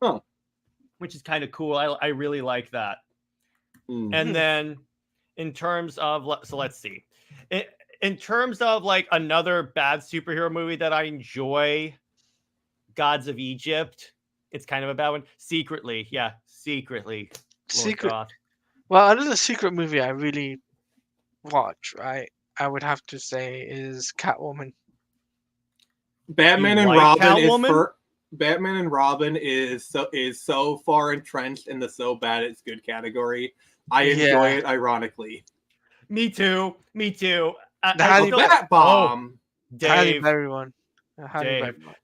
Oh. Which is kind of cool. I really like that. And then in terms of, so let's see. In terms of like another bad superhero movie that I enjoy, Gods of Egypt. It's kind of a bad one. Secretly. Secret. Well, another secret movie I really watch, right? I would have to say is Catwoman. Batman and Robin is so far entrenched in the so bad it's good category. I enjoy it ironically. Me too. Bat bomb. Dave. Everyone.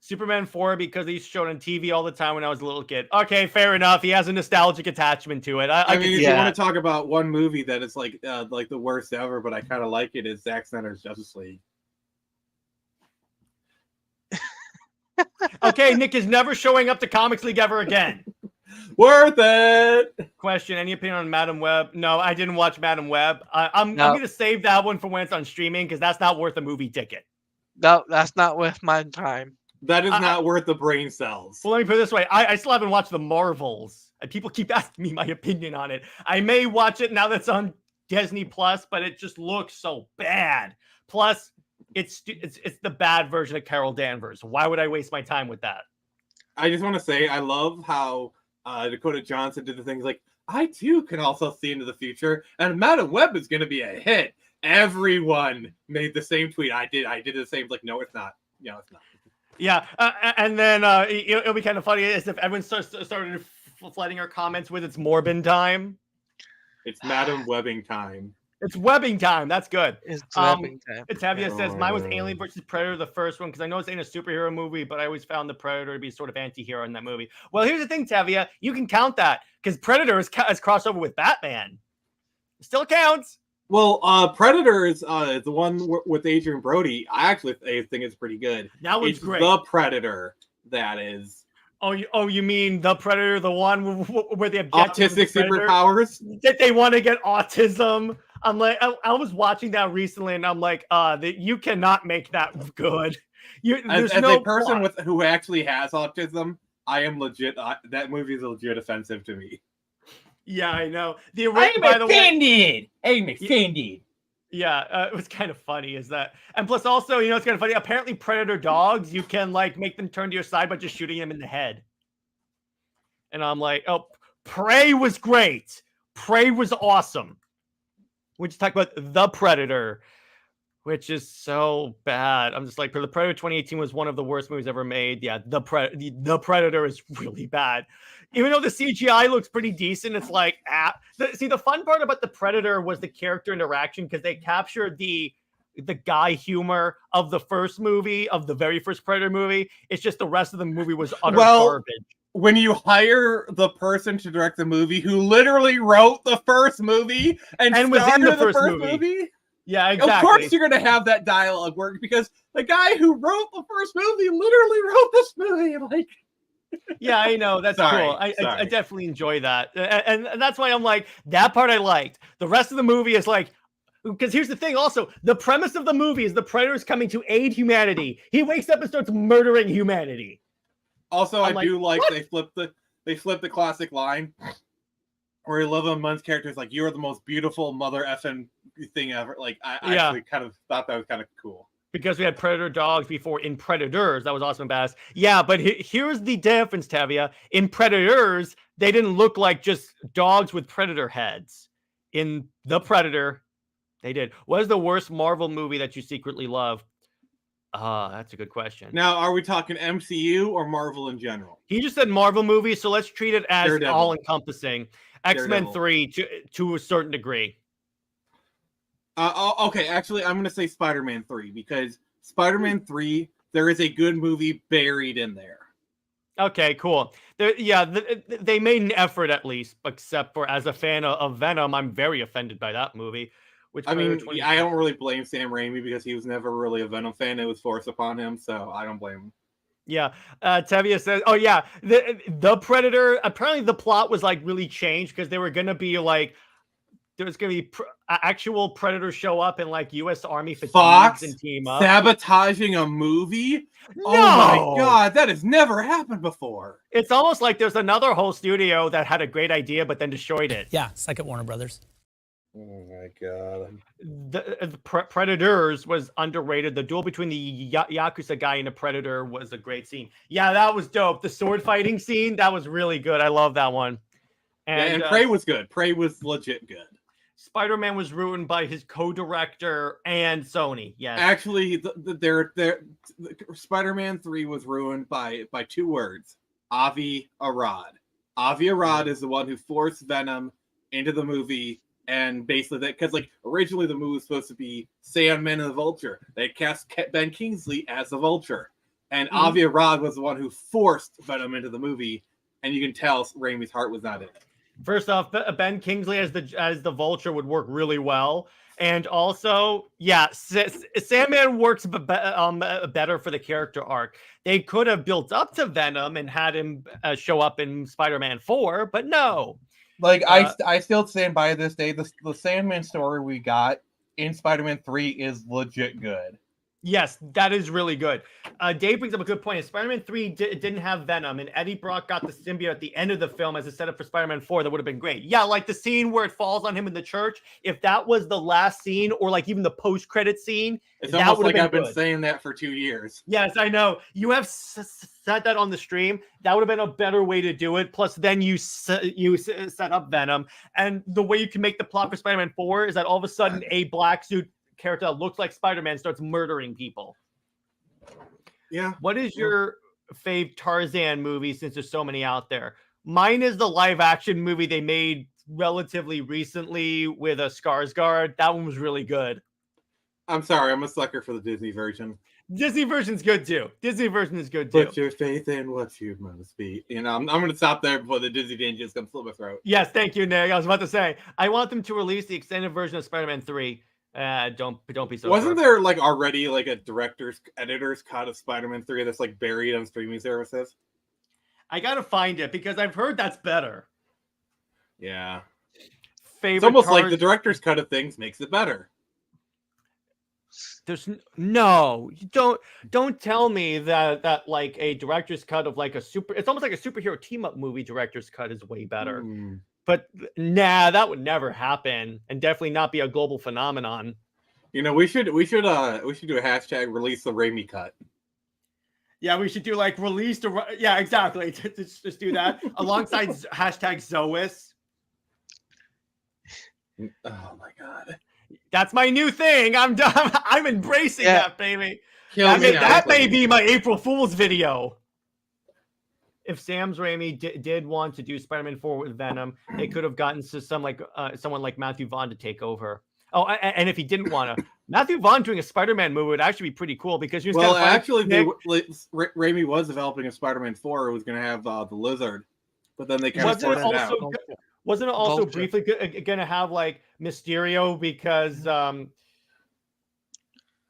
Superman 4 because he's shown on TV all the time when I was a little kid. Okay, fair enough. He has a nostalgic attachment to it. I mean, if you want to talk about one movie that is like the worst ever, but I kind of like it, is Zack Snyder's Justice League. Okay, Nick is never showing up to Comics League ever again. Worth it. Question: any opinion on Madam Web? No, I didn't watch Madam Web. I'm going to save that one for when it's on streaming because that's not worth a movie ticket. No, that's not worth my time. That is not worth the brain cells. Well, let me put it this way. I still haven't watched The Marvels. And people keep asking me my opinion on it. I may watch it now that's on Disney Plus, but it just looks so bad. Plus, it's the bad version of Carol Danvers. Why would I waste my time with that? I just want to say I love how Dakota Johnson did the things like, I too can also see into the future, and Madam Web is going to be a hit. Everyone made the same tweet. I did the same. Like, no, it's not. No, it's not. Yeah, and then it'll be kind of funny is if everyone started flooding our comments with it's Morbin time. It's Madam Webbing time. It's webbing time. That's good. It's webbing time. It's Tavia says mine was Alien versus Predator, the first one, because I know it's ain't a superhero movie, but I always found the Predator to be sort of anti-hero in that movie. Well, here's the thing, Tavia, you can count that because Predator is crossover with Batman. Still counts. Well, Predator is the one with Adrian Brody. I actually think it's pretty good. That one's great. The Predator that is. Oh, you mean the Predator, the one where the autistic superpowers? That they want to get autism. I'm like, I was watching that recently, and I'm like, you cannot make that good. As a person who actually has autism, I am legit. That movie is legit offensive to me. Yeah, I know. I'm offended. Yeah, it was kind of funny, is that, and plus also, it's kind of funny. Apparently, predator dogs, you can like make them turn to your side by just shooting them in the head. And I'm like, oh, Prey was great. Prey was awesome. We just talked about The Predator, which is so bad. I'm just like, The Predator 2018 was one of the worst movies ever made. Yeah, The Predator is really bad. Even though the CGI looks pretty decent, it's like, the fun part about The Predator was the character interaction because they captured the the guy humor of the first movie, of the very first Predator movie. It's just the rest of the movie was utter garbage. When you hire the person to direct the movie who literally wrote the first movie and was in the starred first movie. Yeah, exactly. Of course you're going to have that dialogue work because the guy who wrote the first movie literally wrote this movie. Like, yeah, I know. That's cool. I definitely enjoy that. And that's why I'm like, that part I liked. The rest of the movie is like, because here's the thing also, the premise of the movie is the Predator is coming to aid humanity. He wakes up and starts murdering humanity. Also, I do like they flip the classic line where Olivia Munn's character is like, "You are the most beautiful mother effing thing ever." Like, I actually kind of thought that was kind of cool. Because we had Predator dogs before in Predators. That was awesome and badass. Yeah, but here's the difference, Tavia. In Predators, they didn't look like just dogs with Predator heads. In The Predator, they did. What is the worst Marvel movie that you secretly love? That's a good question. Now, are we talking MCU or Marvel in general? He just said Marvel movies, so let's treat it as Daredevil. all-encompassing. X-Men 3 to a certain degree. Okay, actually, I'm going to say Spider-Man 3 because Spider-Man 3, there is a good movie buried in there. Okay, cool. They made an effort at least, except for as a fan of Venom, I'm very offended by that movie. I mean, I don't really blame Sam Raimi because he was never really a Venom fan. It was forced upon him, so I don't blame him. Yeah, Tevia says, "Oh yeah, the Predator." Apparently, the plot was like really changed because they were gonna be like, there was gonna be actual Predators show up in like U.S. Army fatigues and team up, sabotaging a movie. No! Oh my god, that has never happened before. It's almost like there's another whole studio that had a great idea but then destroyed it. Yeah, it's like at Warner Brothers. Oh my god. The Predators was underrated. The duel between the Yakuza guy and the Predator was a great scene. Yeah, that was dope. The sword fighting scene, that was really good. I love that one. And Prey was good. Prey was legit good. Spider-Man was ruined by his co-director and Sony. Yes. Actually, Spider-Man 3 was ruined by two words. Avi Arad. Avi Arad is the one who forced Venom into the movie. And basically, that because like originally the movie was supposed to be Sandman and the Vulture. They cast Ben Kingsley as the Vulture, and Avi Arad was the one who forced Venom into the movie. And you can tell Raimi's heart was not in it. First off, Ben Kingsley as the Vulture would work really well, and also, yeah, Sandman works better for the character arc. They could have built up to Venom and had him show up in Spider-Man 4, but no. Like, I still stand by this day. The Sandman story we got in Spider-Man 3 is legit good. Yes, that is really good. Dave brings up a good point. Spider-Man 3 didn't have Venom, and Eddie Brock got the symbiote at the end of the film as a setup for Spider-Man 4. That would have been great. Yeah, like the scene where it falls on him in the church. If that was the last scene, or like even the post-credit scene, it's almost like I've been saying that for 2 years. Yes, I know. You have said that on the stream. That would have been a better way to do it. Plus, then you set up Venom. And the way you can make the plot for Spider-Man 4 is that all of a sudden a black suit character that looks like Spider-Man starts murdering people. Yeah. What is your fave Tarzan movie, since there's so many out there? Mine is the live action movie they made relatively recently with a Skarsgård. That one was really good. I'm sorry, I'm a sucker for the Disney version. Disney version's good too. Disney version is good too. Put your faith in what you must be. You know, I'm going to stop there before the Disney ninjas come slit my throat. Yes, thank you, Nick. I was about to say, I want them to release the extended version of Spider-Man 3. Don't be so. Wasn't there like already like a editor's cut of Spider-Man 3 that's like buried on streaming services? I gotta find it because I've heard that's better. Yeah. Favorite it's almost like the director's cut of things makes it better. There's no, don't tell me that like a director's cut of like it's almost like a superhero team up movie director's cut is way better. But nah, that would never happen, and definitely not be a global phenomenon. You know, we should do a hashtag release the Raimi cut. Yeah, we should do like release the. Yeah, exactly. Just do that alongside hashtag Zois. Oh my god, that's my new thing. I'm done. I'm embracing that, baby. That may be my April Fool's video. If Sam Raimi did want to do Spider-Man 4 with Venom, they could have gotten someone like Matthew Vaughn to take over. Oh, and if he didn't want to, Matthew Vaughn doing a Spider-Man movie would actually be pretty cool because you're well, actually, Raimi was developing a Spider-Man 4. It was going to have the Lizard, but then they kind of forced it out. Wasn't it also Vulture. briefly going to have like Mysterio because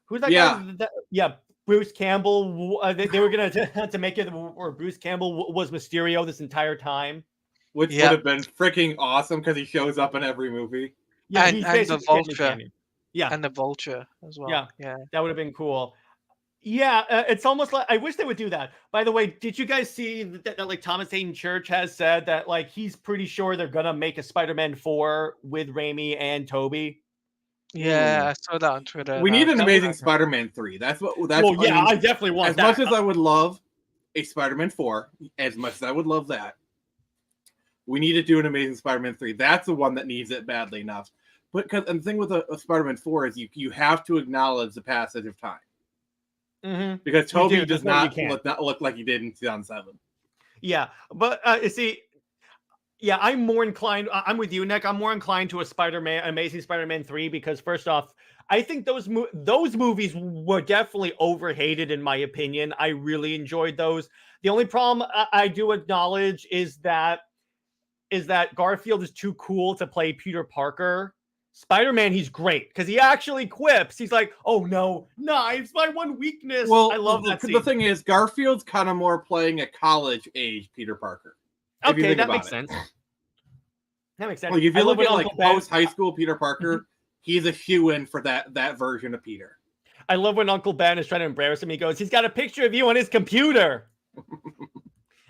who's that guy? Bruce Campbell. They were going to make it where Bruce Campbell was Mysterio this entire time, which would have been freaking awesome because he shows up in every movie. Yeah, and the Vulture. Yeah, and the Vulture as well. Yeah, that would have been cool. Yeah, it's almost like I wish they would do that. By the way, did you guys see that like Thomas Hayden Church has said that like he's pretty sure they're gonna make a Spider-Man 4 with Raimi and Toby? Yeah, I saw that on Twitter. We need an Amazing Spider-Man 3. That's what. I definitely want that. As much as I would love a Spider-Man 4, as much as I would love that, we need to do an Amazing Spider-Man 3. That's the one that needs it badly enough. But and the thing with a Spider-Man 4 is you have to acknowledge the passage of time. Mm-hmm. Because Toby does not look like he did in 2007. Yeah, but see, yeah, I'm more inclined. I'm with you, Nick. I'm more inclined to Amazing Spider-Man 3 because first off, I think those movies were definitely overhated in my opinion. I really enjoyed those. The only problem I do acknowledge is that Garfield is too cool to play Peter Parker. Spider-Man, he's great because he actually quips. He's like, "Oh no, knives, my one weakness." Well, I love that scene. The thing is, Garfield's kind of more playing a college-age Peter Parker. Okay, that makes sense. That makes sense. Like if you look at like post-high school Peter Parker, he's a shoo-in for that version of Peter. I love when Uncle Ben is trying to embarrass him. He goes, "He's got a picture of you on his computer."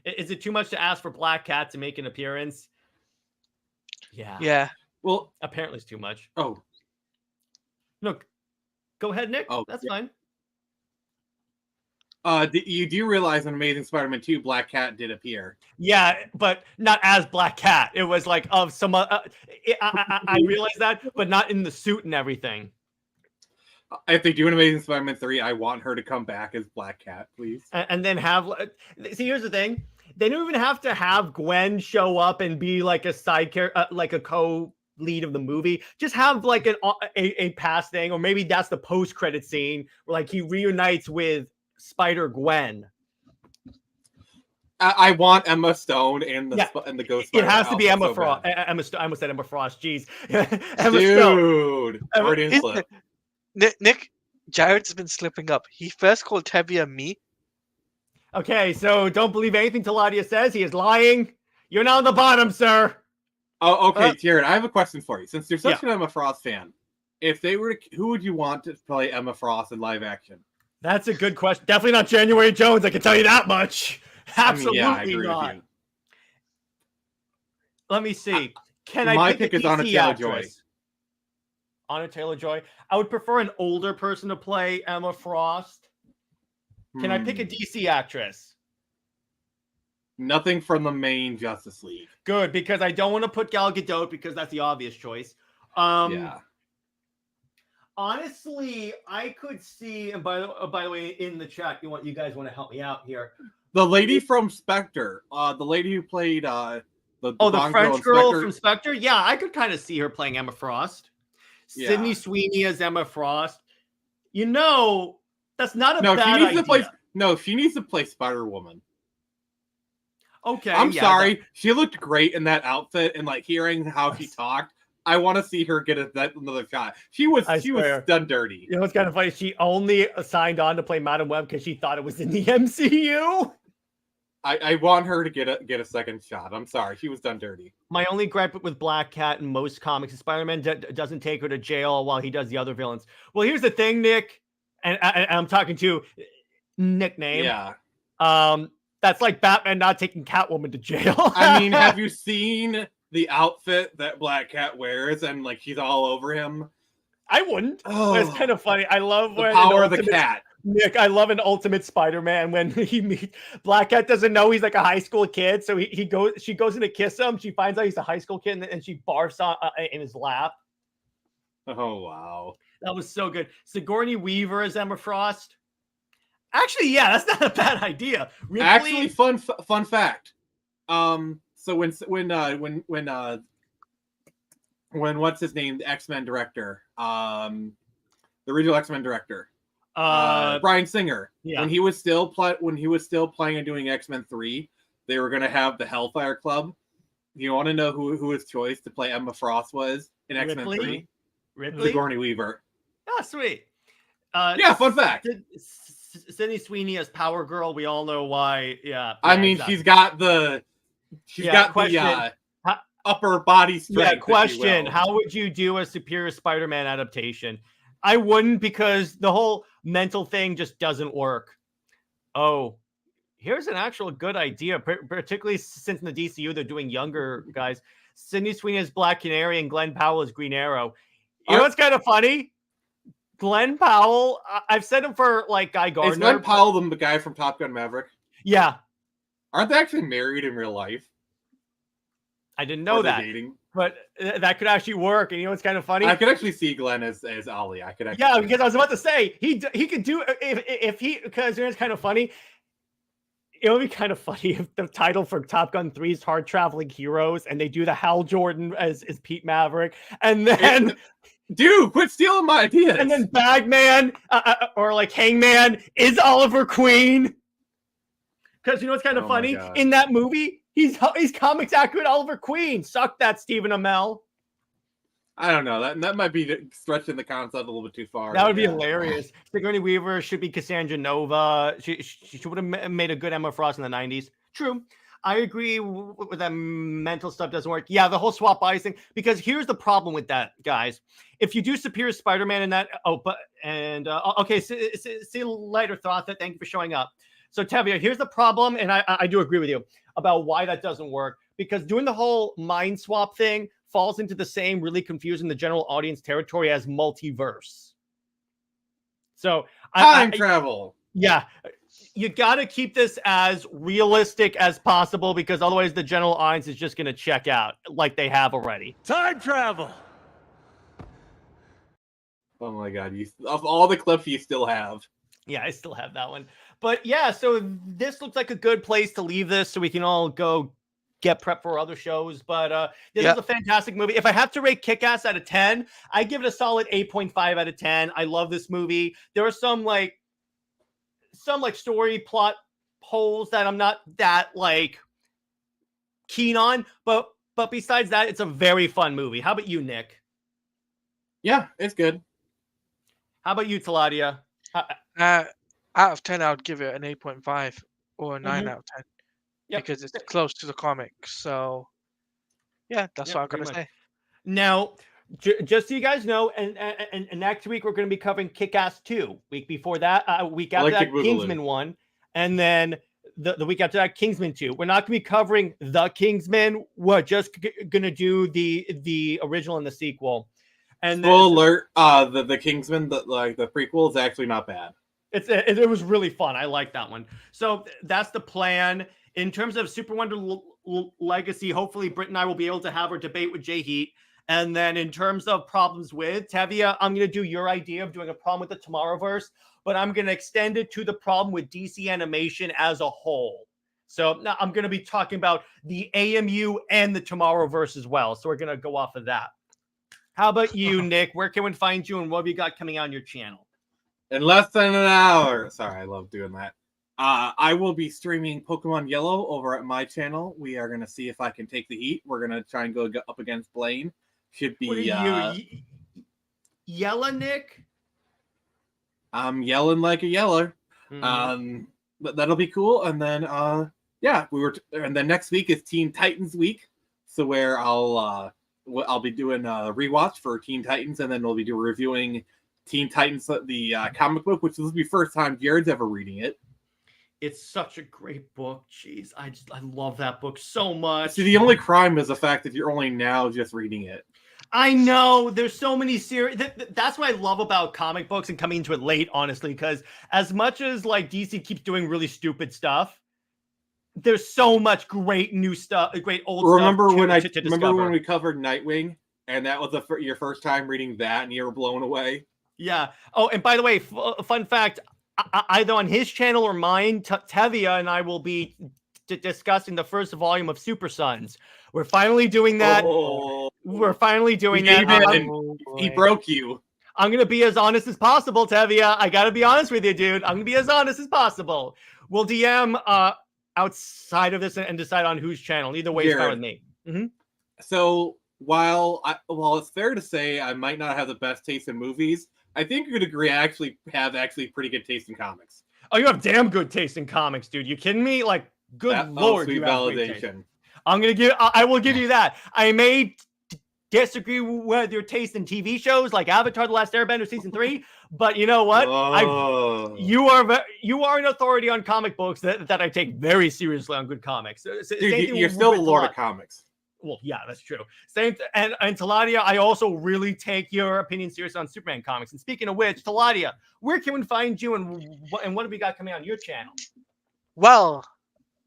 Is it too much to ask for Black Cat to make an appearance? Yeah. Well, apparently it's too much. Oh. Look. Go ahead, Nick. Oh, that's fine. You do realize in Amazing Spider-Man 2, Black Cat did appear. Yeah, but not as Black Cat. It was like of some. I realize that, but not in the suit and everything. If they do an Amazing Spider-Man 3, I want her to come back as Black Cat, please. And then have. See, here's the thing. They don't even have to have Gwen show up and be like a side character, like a co-lead of the movie. Just have like a past thing, or maybe that's the post-credit scene where like he reunites with Spider-Gwen. I want Emma Stone and the Ghost. It has to be Emma Frost. I almost said Emma Frost. Jeez, Emma Stone. Nick, Jared's been slipping up. He first called Tevye me. Okay, so don't believe anything Taladia says. He is lying. You're now on the bottom, sir. Oh, okay, Jared. I have a question for you. Since you're such an Emma Frost fan, if they were, who would you want to play Emma Frost in live action? That's a good question. Definitely not January Jones. I can tell you that much. Absolutely I agree not. with you. Let me see. My pick is Anna Taylor-Joy. Anna Taylor-Joy. I would prefer an older person to play Emma Frost. Can I pick a DC actress? Nothing from the main Justice League. Good, because I don't want to put Gal Gadot because that's the obvious choice. Honestly, I could see, and by the way, in the chat, you guys want to help me out here. The lady from Spectre, the lady who played the French girl from Spectre. Yeah, I could kind of see her playing Emma Frost. Yeah. Sydney Sweeney as Emma Frost. That's not a bad idea. She needs to play Spider-Woman. Okay. I'm sorry. She looked great in that outfit, and like hearing how she talked, I want to see her get another shot. She was done dirty. You know what's kind of funny? She only signed on to play Madam Web because she thought it was in the MCU. I want her to get a second shot. I'm sorry. She was done dirty. My only gripe with Black Cat in most comics is Spider-Man doesn't take her to jail while he does the other villains. Well, here's the thing, Nick, and I'm talking to nickname. Yeah. That's like Batman not taking Catwoman to jail. I mean, have you seen the outfit that Black Cat wears and like she's all over him? I wouldn't. Oh, it's kind of funny. I love the power of the cat. Nick, I love an Ultimate Spider-Man when he meets Black Cat. Doesn't know he's like a high school kid, so she goes in to kiss him. She finds out he's a high school kid, and she barfs on in his lap. Oh wow, that was so good. Sigourney Weaver as Emma Frost. Actually, yeah, that's not a bad idea. Ripley... Actually, fun fact. So when what's his name? The X-Men director, the original X-Men director, Bryan Singer. Yeah. When he was still playing and doing X-Men 3, they were going to have the Hellfire Club. You want to know who his choice to play Emma Frost was in X-Men 3? Ripley? Sigourney Weaver. Oh, sweet. Yeah, fun fact. Sydney Sweeney as Power Girl. We all know why. Yeah. I mean, exactly. she's got the upper body strength. Yeah, question. How would you do a Superior Spider-Man adaptation? I wouldn't, because the whole mental thing just doesn't work. Oh, here's an actual good idea, particularly since in the DCU they're doing younger guys. Sydney Sweeney as Black Canary and Glenn Powell as Green Arrow. You know what's kind of funny? Glenn Powell, I've said him for like Guy Gardner. Is Glenn Powell the guy from Top Gun Maverick? Yeah. Aren't they actually married in real life? I didn't know that. Dating? But that could actually work. And you know what's kind of funny? I could actually see Glenn as Ollie. I could actually. Yeah, because I was about to say he could do if he, because it's kind of funny. It would be kind of funny if the title for Top Gun 3 is Hard Traveling Heroes, and they do the Hal Jordan as Pete Maverick, and then dude, quit stealing my ideas. And then Bagman or like Hangman is Oliver Queen. Because you know what's kind of funny? In that movie, he's comics accurate Oliver Queen. Suck that, Stephen Amell. I don't know. That might be stretching the concept a little bit too far. That would be hilarious. Sigourney Weaver should be Cassandra Nova. She would have made a good Emma Frost in the 90s. True. I agree with that mental stuff doesn't work. Yeah, the whole swap bodies thing. Because here's the problem with that, guys. If you do Superior Spider-Man in that... okay, see you later, Thought. Thank you for showing up. So, Tevia, here's the problem, and I do agree with you about why that doesn't work. Because doing the whole mind swap thing falls into the same really confusing the general audience territory as multiverse. So time travel. Yeah. You got to keep this as realistic as possible, because otherwise the general audience is just going to check out like they have already. Time travel. Oh my God. Of all the clips you still have. Yeah, I still have that one. But yeah, so this looks like a good place to leave this so we can all go get prep for other shows. But this is a fantastic movie. If I have to rate Kickass out of 10, I give it a solid 8.5 out of 10. I love this movie. There are some story plot holes that I'm not that keen on, but besides that, it's a very fun movie. How about you, Nick? Yeah, it's good. How about you, Taladia? Out of 10, I would give it an 8.5 or a 9 out of 10. Yep. Because it's close to the comics. So, yeah, that's what I'm going to say. Now, just so you guys know, and next week we're going to be covering Kickass 2. Week before that, week after that, Kingsman 1. And then the week after that, Kingsman 2. We're not going to be covering the Kingsman. We're just going to do the original and the sequel. And full alert, the Kingsman, the prequel is actually not bad. It was really fun. I like that one. So that's the plan. In terms of Super Wonder Legacy, hopefully Britt and I will be able to have our debate with JJheat. And then in terms of problems with Tevia, I'm going to do your idea of doing a problem with the Tomorrowverse, but I'm going to extend it to the problem with DC animation as a whole. So now I'm going to be talking about the AMU and the Tomorrowverse as well. So we're going to go off of that. How about you, Nick? Where can we find you, and what have you got coming on your channel? In less than an hour. Sorry, I love doing that. I will be streaming Pokemon Yellow over at my channel. We are going to see if I can take the heat. We're going to try and go up against Blaine. Should be... Yella, Nick? I'm yelling like a yeller. Mm-hmm. But that'll be cool. And then, and then next week is Teen Titans week. So where I'll be doing a rewatch for Teen Titans, and then we'll be reviewing Teen Titans, the comic book, which will be the first time Jared's ever reading it. It's such a great book. Jeez, I love that book so much. See, the only crime is the fact that you're only now just reading it. I know. There's so many series. That's what I love about comic books and coming into it late, honestly, because as much as DC keeps doing really stupid stuff, there's so much great new stuff, great old stuff. Remember when we covered Nightwing, and that was your first time reading that, and you were blown away? Yeah. Oh, and by the way, fun fact, either on his channel or mine, Tevia and I will be discussing the first volume of Super Sons. We're finally doing that. Oh, We're finally doing that. He broke you. I'm going to be as honest as possible, Tevia. I got to be honest with you, dude. I'm going to be as honest as possible. We'll DM outside of this and decide on whose channel. Either way, it's fine with me. So while it's fair to say I might not have the best taste in movies, I think you could agree I actually have pretty good taste in comics. Oh, you have damn good taste in comics, dude. You kidding me? Like, good lord, you have great taste. I will give you that. I may disagree with your taste in TV shows like Avatar: The Last Airbender season 3, but you know what? You are an authority on comic books that I take very seriously on good comics. Dude, you're still the Lord of comics. Well, yeah, that's true. And Taladia, I also really take your opinion seriously on Superman comics. And speaking of which, Taladia, where can we find you and what have we got coming on your channel? Well,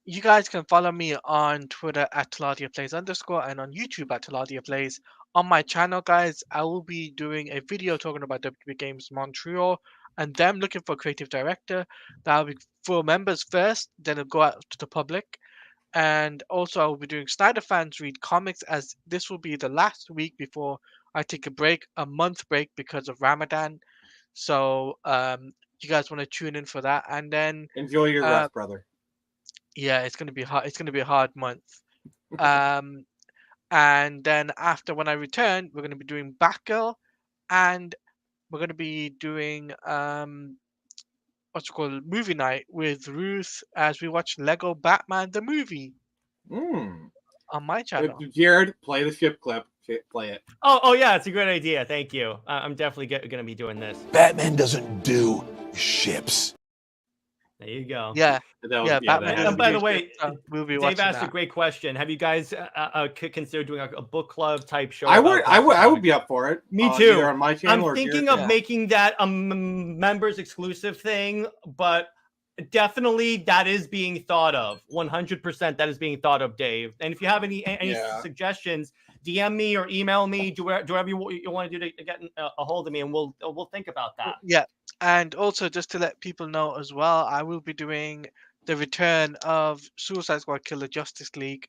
you guys can follow me on Twitter at TaladiaPlays_ and on YouTube at TaladiaPlays. On my channel, guys, I will be doing a video talking about WB Games Montreal and them looking for a creative director. That'll be for members first, then it'll go out to the public. And also I will be doing Snyder Fans Read Comics, as this will be the last week before I take a month break because of Ramadan. So you guys want to tune in for that, and then enjoy your rest, brother. Yeah, it's gonna be hard. It's gonna be a hard month. And then after, when I return, we're gonna be doing Batgirl, and we're gonna be doing movie night with Ruth as we watch Lego Batman the movie on my channel. Jared, play the ship clip. Play it. Oh yeah, it's a great idea. Thank you. I'm definitely gonna be doing this. Batman doesn't do ships. There you go. Yeah. Batman. And by the way, we'll be Dave asked a great question. Have you guys considered doing a book club type show? I would be up for it. Me too. Either on my channel I'm thinking of making that a members exclusive thing, but definitely that is being thought of. 100% that is being thought of, Dave. And if you have any suggestions, DM me or email me, do whatever you want to do to get a hold of me, and we'll think about that. Yeah. And also, just to let people know as well, I will be doing the return of Suicide Squad Killer Justice League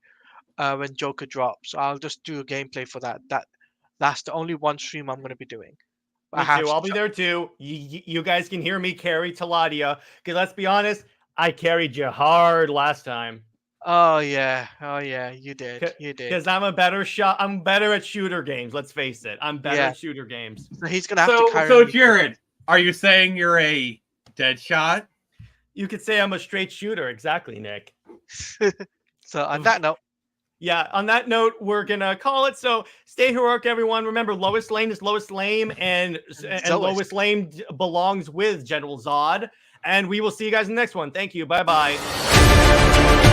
when Joker drops. So I'll just do a gameplay for that. That's the only one stream I'm going to be doing. Me too. I'll be there too. You guys can hear me carry Taladia, because let's be honest, I carried you hard last time. Oh yeah, you did. Because I'm a better shot. I'm better at shooter games. Let's face it. I'm better at shooter games. So he's gonna have to carry. So Jared, are you saying you're a dead shot? You could say I'm a straight shooter. Exactly, Nick. So on that note. Yeah, on that note, we're gonna call it. So stay heroic, everyone. Remember, Lois Lane is Lois Lame, and Lois Lame belongs with General Zod. And we will see you guys in the next one. Thank you. Bye-bye.